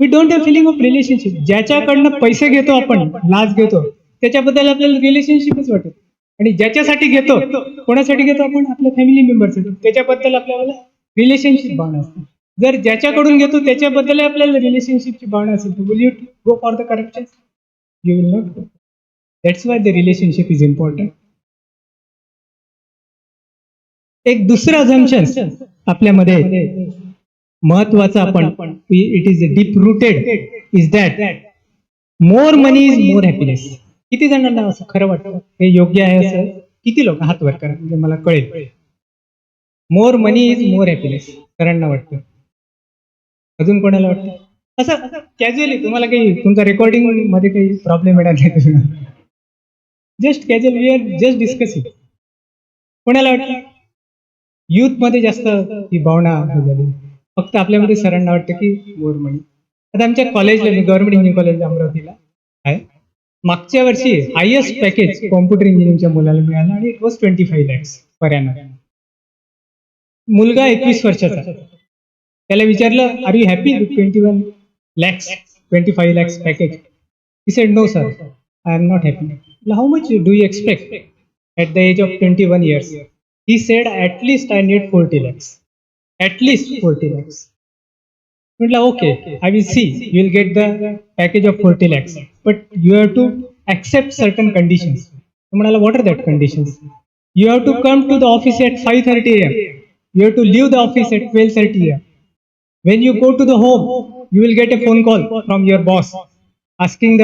We don't have feeling of relationship. ज्याच्याकडनं पैसे घेतो आपण, लाच घेतो, त्याच्याबद्दल आपल्याला रिलेशनशिपच वाटत. आणि ज्याच्यासाठी घेतो, कोणासाठी घेतो आपण? आपल्या फॅमिली मेंबरसाठी, त्याच्याबद्दल आपल्याला रिलेशनशिप भावना असते. जर ज्याच्याकडून घेतो त्याच्याबद्दल आपल्याला रिलेशनशिपची भावना असेल तर will you go for the corruption? You will not go. That's why the relationship is important. एक दुसरं assumption आपल्यामध्ये महत्वाचं आपण, it is deep rooted, is that more money is more happiness. किती जणांना असं खरं वाटतं? हे योग्य आहे असं? किती लोक हात वर करा म्हणजे मला कळेल. More money is more happiness सरांना वाटतं. अजून कोणाला वाटतं? असं कॅज्युअली तुम्हाला काही तुमचा रेकॉर्डिंग मध्ये काही प्रॉब्लेम मिळाला नाही? Just casual, we are just discussing. कोणाला वाटतं? युथ मध्ये जास्त ही भावना झाली. फक्त आपल्यामध्ये सरांना वाटतं की मोर मनी. आता आमच्या कॉलेजला, मी गव्हर्नमेंट इंजिनिअरिंग कॉलेज अमरावतीला आहे, मागच्या वर्षी हायएस्ट पॅकेज कॉम्प्युटर इंजिनिअरिंगच्या मुलाला मिळालं आणि it was 25 lakhs per annum. मुलगा 21 वर्षाचा. त्याला विचारलं, are you happy with 25 lakhs package? He said, no sir, I am not happy. How much do you expect at the age of 21 years? He said, at least I need 40 lakhs. At least 40 lakhs. Okay, I will see. You will get the package of 40 lakhs. But you have to accept certain conditions. What are that conditions? You have to come to the office at 5:30 a.m. You have to leave the office at 12:30 a.m. When you go to the home, you will get a phone call from your boss asking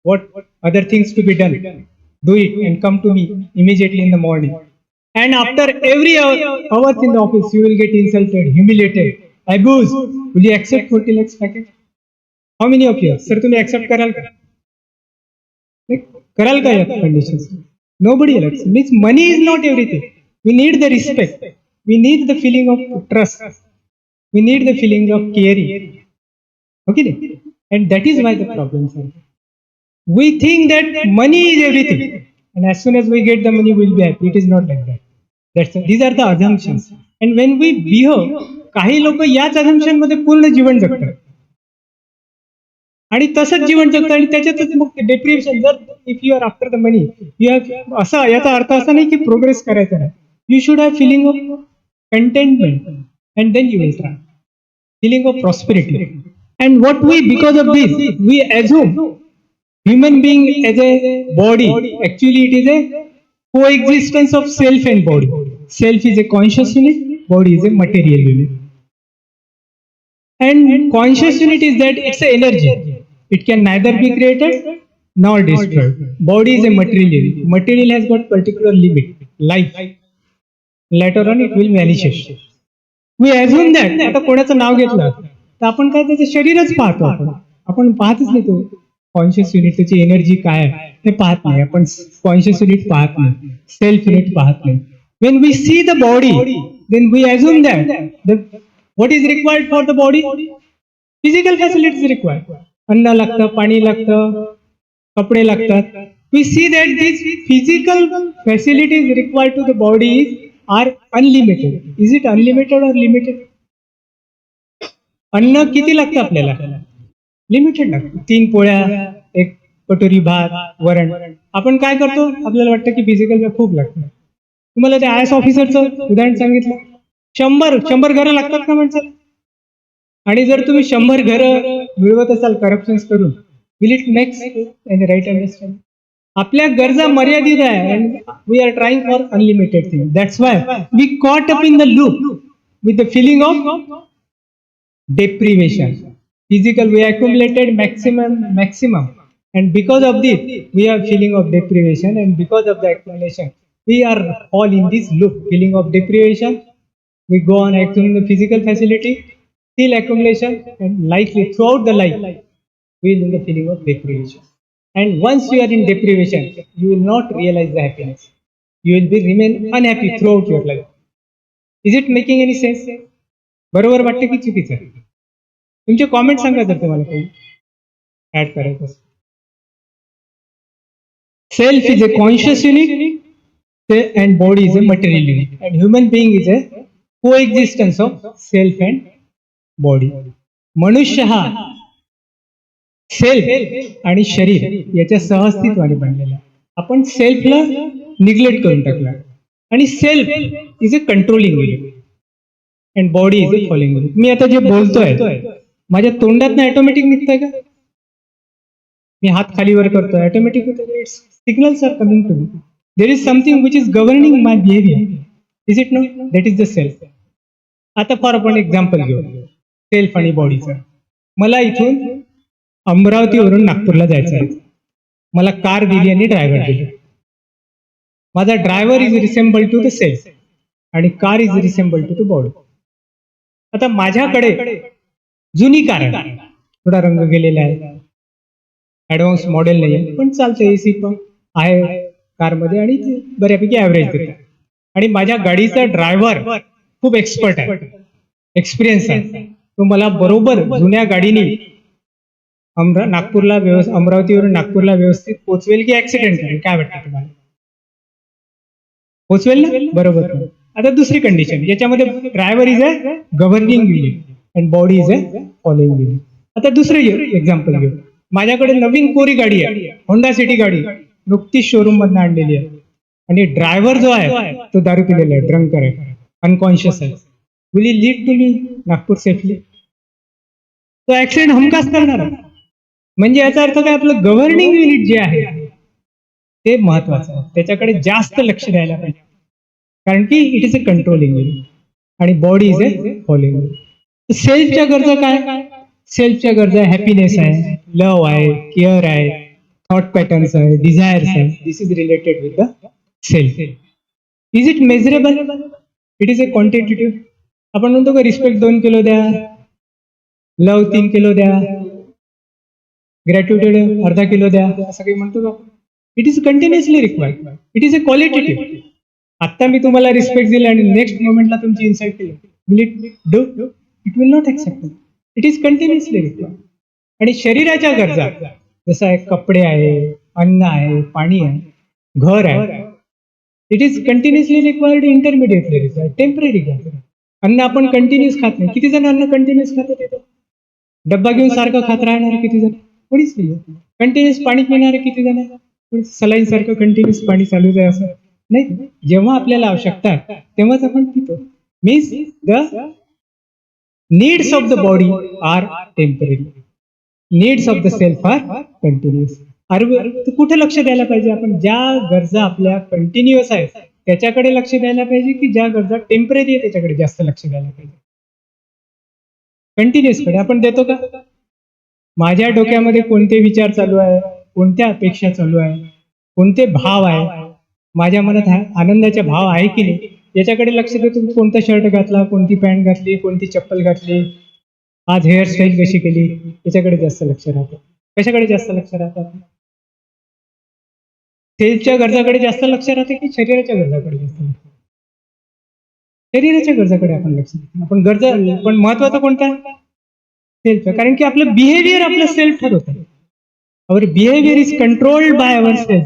what other things to be done. Do it and come to me immediately in the morning. And after every hours in the office, you will get insulted, humiliated, abused. Will you accept 40 lakhs package? How many of you? Sir, तुम्ही accept कराल का? कराल का या conditions? Nobody else. Means money is not everything. We need the respect. We need the feeling of trust. We need the feeling of caring. Okay, and that is why the problems are. We think that money is everything, and as soon as we get the money, we will be happy. It is not like that. These are the assumptions. And when we behave, काही लोक याच assumption मध्ये पूर्ण जीवन जगतात आणि तसंच जीवन जगतात आणि त्याच्यातच मग डेप्रिव्हेशन. जर if you are after the money, you have, असा याचा अर्थ असा नाही की प्रोग्रेस करायचा नाही. You should have feeling of contentment and then you will try feeling of prosperity. And what we, because of this, we assume human being as a body. Actually, it is a coexistence of self and body. Self is a conscious unit, body is a material unit. And conscious unit is that it's an energy. It can neither be created nor destroyed. Body is a material unit. Material has got particular limit, life. Later on it will vanish. We assume that आता कोणाचं नाव घेतलं तर आपण काय त्याचं शरीरच पाहतो. आपण पाहतच नाही तो कॉन्शियस युनिट त्याची एनर्जी काय आहे हे पाहत नाही. आपण कॉन्शियस युनिट पाहत नाही, सेल्फ युनिट पाहत नाही. When we see the body, then we assume that what is required for the body? Physical facilities required. अन्न लागतं, पाणी लागतं, कपडे लागतात. We see that these physical facilities required to the body are unlimited. Is it unlimited or limited? अन्न किती लागतं आपल्याला? लिमिटेड लागतं. 3 पोळ्या, 1 कटोरी भात, वरण. आपण काय करतो? आपल्याला वाटतं की फिजिकल खूप लागतं. तुम्हाला ते आय एस ऑफिसरचं उदाहरण सांगितलं. 100 घरं लागतात का माणसाला? आणि जर तुम्ही 100 घरं मिळवत असाल करप्शन करून, will it makes any right understand? आपल्या गरजा मर्यादित आहे and we are trying for unlimited things. That's why we caught up in the loop with the feeling of deprivation. Physical we accumulated maximum and because of this we are feeling of deprivation, and because of the accumulation we are all in this loop, feeling of deprivation. We go on accumulating the physical facility, still accumulation, and likely throughout the life we will in the feeling of deprivation. And once you are in deprivation, you will not realize the happiness. You will be remain unhappy throughout your life. Is it making any sense? बरोबर वाटतं की चुकीचं आहे? तुमचे comment सांगा जर तुम्हाला काही ऍड करायचं असेल. Self is a conscious unit and body is a material unit, and human being is a coexistence of self and body. मनुष्य हा सेल्फ आणि शरीर याच्या सहअस्तित्वाने बनलेला. आपण सेल्फला निग्लेक्ट करून टाकला आणि self is a controlling unit and body is a following unit. मी आता जे बोलतोय माझ्या तोंडात ऑटोमॅटिक निघतंय का? मी हात खालीवर करतोय ऑटोमॅटिक होतं. Signals are coming to me. There is something which is governing my behaviour. Is it no? That is the self. आता फॉर आपण एक्झाम्पल घेऊ सेल्फ आणि बॉडीचं. मला इथून अमरावतीवरून नागपूरला जायचं आहे. मला कार दिली आणि ड्रायव्हर दिली. माझा driver is resemble to the self आणि car is resemble to the body. आता माझ्याकडे जुनी कार आहे, थोडा रंग गेलेला आहे, ऍडव्हान्स मॉडेल नाही आहे, पण चालतं. एसी पण आहे कारमध्ये आणि बऱ्यापैकी ऍव्हरेज देते. आणि माझ्या गाडीचा ड्रायव्हर खूप एक्सपर्ट आहे, एक्सपिरियन्स आहे. तो मला बरोबर जुन्या गाडीने नागपूरला अमरावतीवरून नागपूरला व्यवस्थित पोहोचवेल की ऍक्सिडेंट करेल? काय वाटतं तुम्हाला? पोहोचवेल ना? बरोबर. आता दुसरी कंडिशन, याच्यामध्ये driver is a governing unit and body is a following unit. आता दुसरं एक्झाम्पल घेऊ. माझ्याकडे नवीन कोरी गाडी आहे, होंडा सिटी गाडी, नुकतीच शोरूम मधून आणलेली आहे, आणि ड्रायव्हर जो आहे तो दारू पिलेला आहे, ड्रंकर आहे, अनकॉन्शियस आहे. Will he lead to me Nagpur safely? तो ऍक्सिडेंट हमखास करणार आहे. म्हणजे याचा अर्थ काय? आपलं गव्हर्निंग युनिट जे आहे ते महत्वाचं आहे, त्याच्याकडे जास्त लक्ष द्यायला पाहिजे, कारण की it is a controlling unit आणि body is a following unit. सेल्फच्या गरजा काय? सेल्फच्या गरजा हॅपीनेस आहे, लव्ह आहे, केअर आहे, थॉट पॅटर्न्स आहे, डिझायर्स आहे. This is related with the self. Is it measurable? It is a quantitative. आपण म्हणतो का रिस्पेक्ट 2 किलो द्या, लव्ह 3 किलो द्या, ग्रॅट्युटेड अर्धा किलो द्या, असं काही म्हणतो का? It is continuously required. It is a qualitative. आता मी तुम्हाला रिस्पेक्ट दिला आणि नेक्स्ट मोमेंटला तुमची इन्सल्ट केली, will it do? It will not accept. It is continuously required. आणि शरीराच्या गरजा जसं आहे, कपडे आहे, अन्न आहे, पाणी आहे, घर आहे, it is continuously required, intermediately required, temporary required. अन्न आपण कंटिन्युअस खात नाही. किती जण अन्न कंटिन्युअस खातात? येतं डब्बा घेऊन सारखं खात राहणारे किती जण? कोणीच नाही. कंटिन्युअस पाणी पिणारे किती जण? सलाईन सारखं कंटिन्युअस पाणी चालूच आहे असं नाही. जेव्हा आपल्याला आवश्यकता आहे तेव्हाच आपण पितो. Means the needs of the body are temporary, needs of the self are continuous. कुठे लक्ष द्यायला पाहिजे आपण? ज्या गरजा आपल्या कंटिन्युअस आहेत त्याच्याकडे लक्ष द्यायला पाहिजे की ज्या गरजा टेम्पररी आहे त्याच्याकडे जास्त लक्ष द्यायला पाहिजे. कंटिन्युअस कडे आपण देतो का? माझ्या डोक्यामध्ये कोणते विचार चालू आहे, कोणत्या अपेक्षा चालू आहे, कोणते भाव आहे, माझ्या मनात आनंदाचे भाव आहे की नाही, याच्याकडे लक्ष देतो. कोणता शर्ट घातला, कोणती पॅन्ट घातली, कोणती चप्पल घातली, आज हेअरस्टाईल कशी केली, याच्याकडे जास्त लक्ष राहतं. कशाकडे जास्त लक्ष राहतं? सेल्फच्या गरजाकडे जास्त लक्ष राहते की शरीराच्या गरजाकडे जास्त लक्ष? शरीराच्या गरजाकडे आपण लक्ष देतो. आपण गरजा, पण महत्वाचं कोणतं आहे? सेल्फ. कारण की आपलं बिहेवियर आपलं सेल्फ ठरवत आहे. Our behaviour is controlled by our self.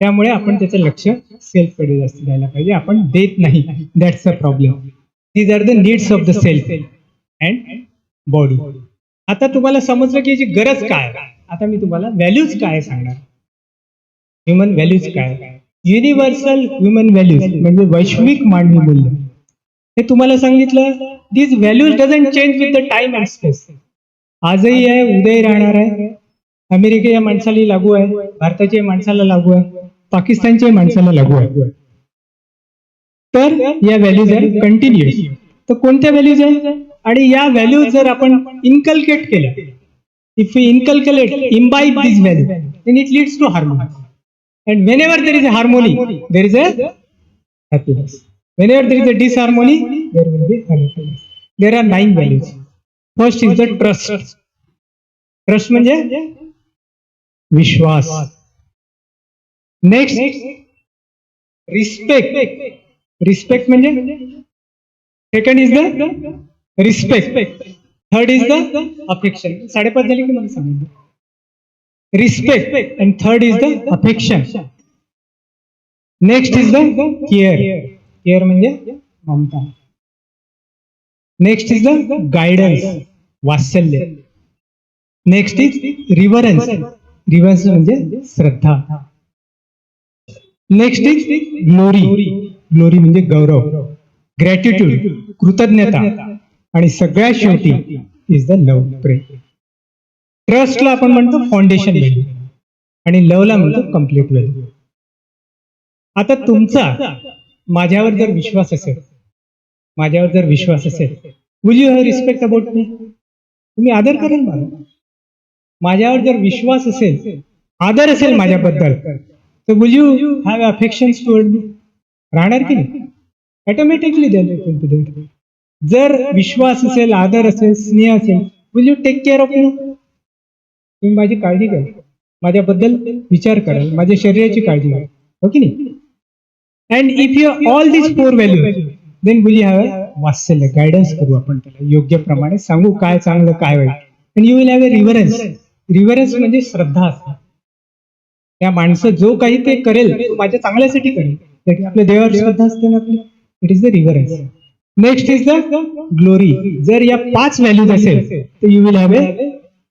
त्यामुळे आपण त्याचं लक्ष सेल्फकडे जास्त द्यायला पाहिजे. आपण देत नाही. That's a problem. These are the needs of the self and body. आता तुम्हाला समजलं की याची गरज काय आहे. आता मी तुम्हाला व्हॅल्यूज काय सांगणार. ह्युमन व्हॅल्यूज काय? युनिव्हर्सल ह्युमन व्हॅल्यूज म्हणजे वैश्विक मानवी मूल्य. हे तुम्हाला सांगितलं. This values doesn't change with the time and space. आजही आहे, उद्याही राहणार आहे. अमेरिकेच्या माणसाला लागू आहे, भारताच्या माणसाला लागू आहे, पाकिस्तानच्या माणसाला लागू आहे. तर या व्हॅल्यूज आर कंटिन्युअस. तर कोणत्या व्हॅल्यूज आहे? आणि या व्हॅल्यूज जर आपण इनकल्केट केल्या, if you inculcate, imbibe this value, then it leads to harmony. And whenever there is a harmony, there is a happiness. Whenever there is a disharmony, there will be unhappiness. There are 9 values. First is the trust. Trust म्हणजे विश्वास. Next, respect. Respect म्हणजे second is the respect. Third is the affection. 5:30 झाली की मला सांगितलं. Respect and third is the affection. Next is the care. Care म्हणजे Mamata. Next is the guidance. Vatsalya. Next is reverence. Reverence म्हणजे श्रद्धा. Next is glory. Glory म्हणजे गौरव. Gratitude कृतज्ञता. आणि सगळ्यात शेवटी is the love, प्रेम. ट्रस्टला आपण म्हणतो फाउंडेशन व्हॅल्यू आणि लवला म्हणतो कम्प्लीट व्हॅल्यू. आता तुमचा माझ्यावर जर विश्वास असेल, will you have respect about me? तुम्ही आदर कराल मला. माझ्यावर जर विश्वास असेल, आदर असेल माझ्याबद्दल, तर विल यू हॅव अफेक्शन्स टुवर्ड मी? राहणार की नाही? ऑटोमॅटिकली द्यायला. जर विश्वास असेल, आदर असेल, स्नेह असेल, will you take care of me? तुम्ही माझी काळजी घ्याल, माझ्याबद्दल विचार कराल, माझ्या शरीराची काळजी घ्याल, हो की नाही? अँड इफ यू ऑल दिस 4 values, then will you have वात्सल्य. गायडन्स करू आपण त्याला, योग्य प्रमाणे सांगू काय चांगलं काय वाईट. And you will have a reverence. Reverence म्हणजे श्रद्धा असते. त्या माणसं जो काही ते करेल तो माझ्या चांगल्यासाठी करेल. आपल्या देवावर श्रद्धा असते ना आपली. It is the reverence. Next is the glory. जर या 5 व्हॅल्यूज असेल तर you will have a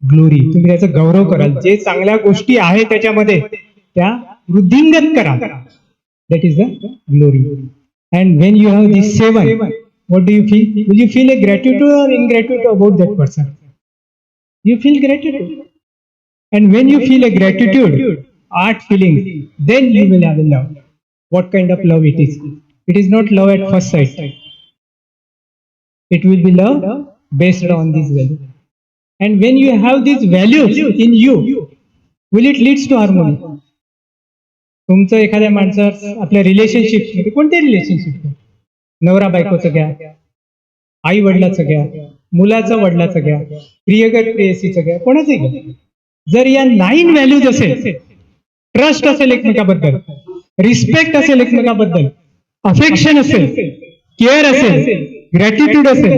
glory. तुम्ही त्याचा गौरव कराल. जे चांगल्या गोष्टी आहेत त्याच्यामध्ये त्या वृद्धिंगत करा. That is the glory. And when you have this 7, what do you feel? Will you feel a gratitude और ingratitude about that person? You feel gratitude. And when you feel a gratitude, 8 feelings, then you will have a love. What kind of love it is? It is not love at first sight. It will be love based on these values. And when you have these values in you, will it leads to harmony? तुमचं एखाद्या माणसावर आपल्या relationship मध्ये, कोणत्या relationship, नवरा बायकोचं घ्या, आई वडिलाचं घ्या, मुलाचं वडिलाचं घ्या, प्रियकर प्रेयसीचं घ्या, कोणाचंही घ्या. जर या 9 व्हॅल्यूज असेल, ट्रस्ट असेल एकमेकाबद्दल, रिस्पेक्ट असेल एकमेकाबद्दल, अफेक्शन असेल, केअर असेल, ग्रॅटिट्यूड असेल,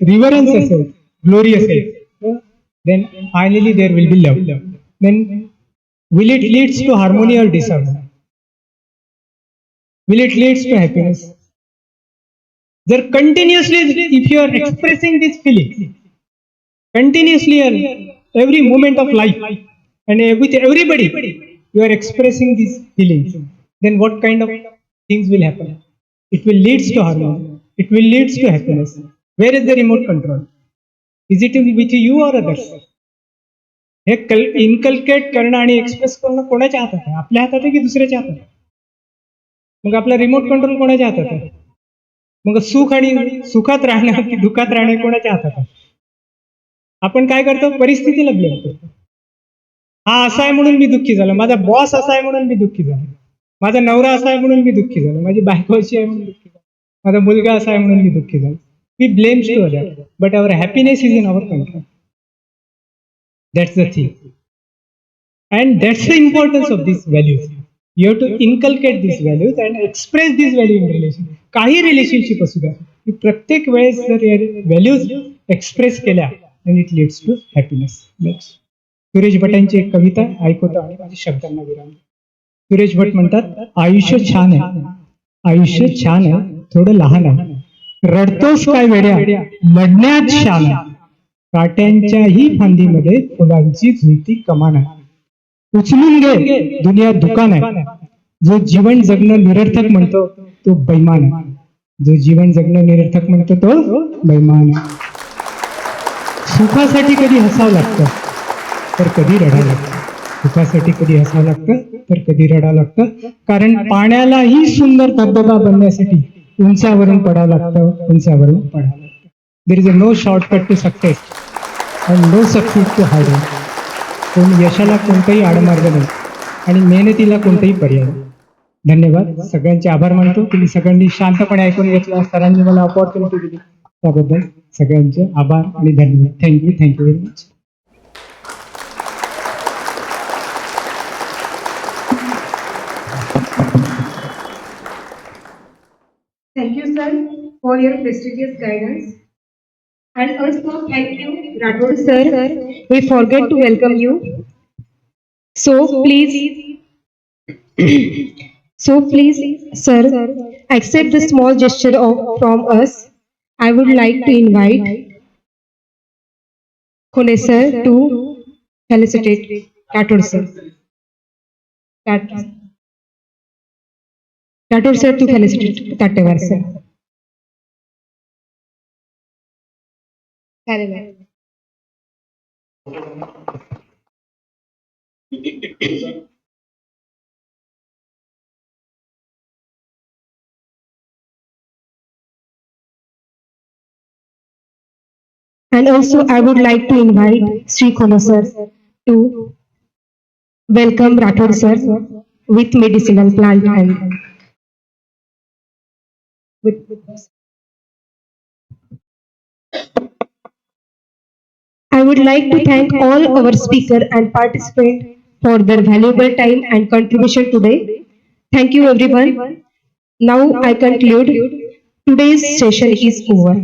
रिव्हरन्स असेल, ग्लोरी असेल, then finally there will be love. Then will it leads to harmony or disharmony? Will it leads to happiness? Jar continuously, if you are expressing these feelings continuously in every moment of life and with everybody you are expressing these feelings, then what kind of things will happen? It will leads to harmony. It will leads to happiness. Where is the remote control? Is it with you or others? हे inculcate करणं आणि express करणं कोणाच्या हातात आहे? आपल्या हातात आहे की दुसऱ्याच्या हातात आहे? मग आपला रिमोट कंट्रोल कोणाच्या हातात आहे? मग सुख आणि सुखात राहणं की दुःखात राहणे कोणाच्या हातात आहे? आपण काय करतो? परिस्थितीला ब्लेम करतो. हा असा आहे म्हणून मी दुःखी झालो, माझा बॉस असा आहे म्हणून मी दुःखी झालो, माझा नवरा असा आहे म्हणून मी दुःखी झालो, माझी बायको अशी आहे म्हणून दुःखी झालो, माझा मुलगा असा आहे म्हणून मी दुःखी झालो. We blame to others, but our happiness is in our control. That's the thing. And that's the importance of these values. You have to inculcate these values and express these values in relation. काही relationship असू द्या, की प्रत्येक वेळेस जर या values express केल्या and it leads to happiness. Next. Suresh भटांची एक कविता ऐकवतो आणि माझ्या शब्दांना विराम. सुरेश भट म्हणतात, आयुष्य छान आहे, आयुष्य छान आहे, थोडं लहान आहे, रडतोस काय वेड्या, लढण्यात शान आहे, काट्यांच्याही फांदीमध्ये फुलांची झुलती कमान आहे, उचलून घे दुनिया दुकान आहे, जो जीवन जगणं निरर्थक म्हणतो तो बैमान आहे, जो जीवन जगणं निरर्थक म्हणतो तो बैमान आहे. सुखासाठी कधी हसावं लागतं तर कधी रडावं लागतं, सुखासाठी कधी हसावं लागतं तर कधी रडावं लागतं, कारण पाण्यालाही सुंदर धबधबा बनण्यासाठी उंचावरून पडावं लागतं, उंचावरून पडावं लागतं. There is a no shortcut to success and no substitute to hard work. कोण यशाला कोणताही आडमार्ग नाही आणि मेहनतीला कोणताही पर्याय नाही. धन्यवाद, सगळ्यांचे आभार मानतो. तुम्ही सगळ्यांनी शांतपणे ऐकून घेतलं, सरांनी मला ऑपॉर्च्युनिटी दिली त्याबद्दल सगळ्यांचे आभार आणि धन्यवाद. Thank you very much. Thank you, sir, for your prestigious guidance. And also thank you, Rathod sir. We forget to welcome you. So please, sir, accept the small gesture from us. I would like to invite Khole sir to felicitate Rathod sir. Rathod sir to felicitate Tatewar sir. And also, I would like to invite Sri Khole sir to welcome Rathod sir with medicinal plant and with. I would like to thank all our speaker and participant for their valuable time and contribution today. Thank you everyone. Now I conclude today's session is over.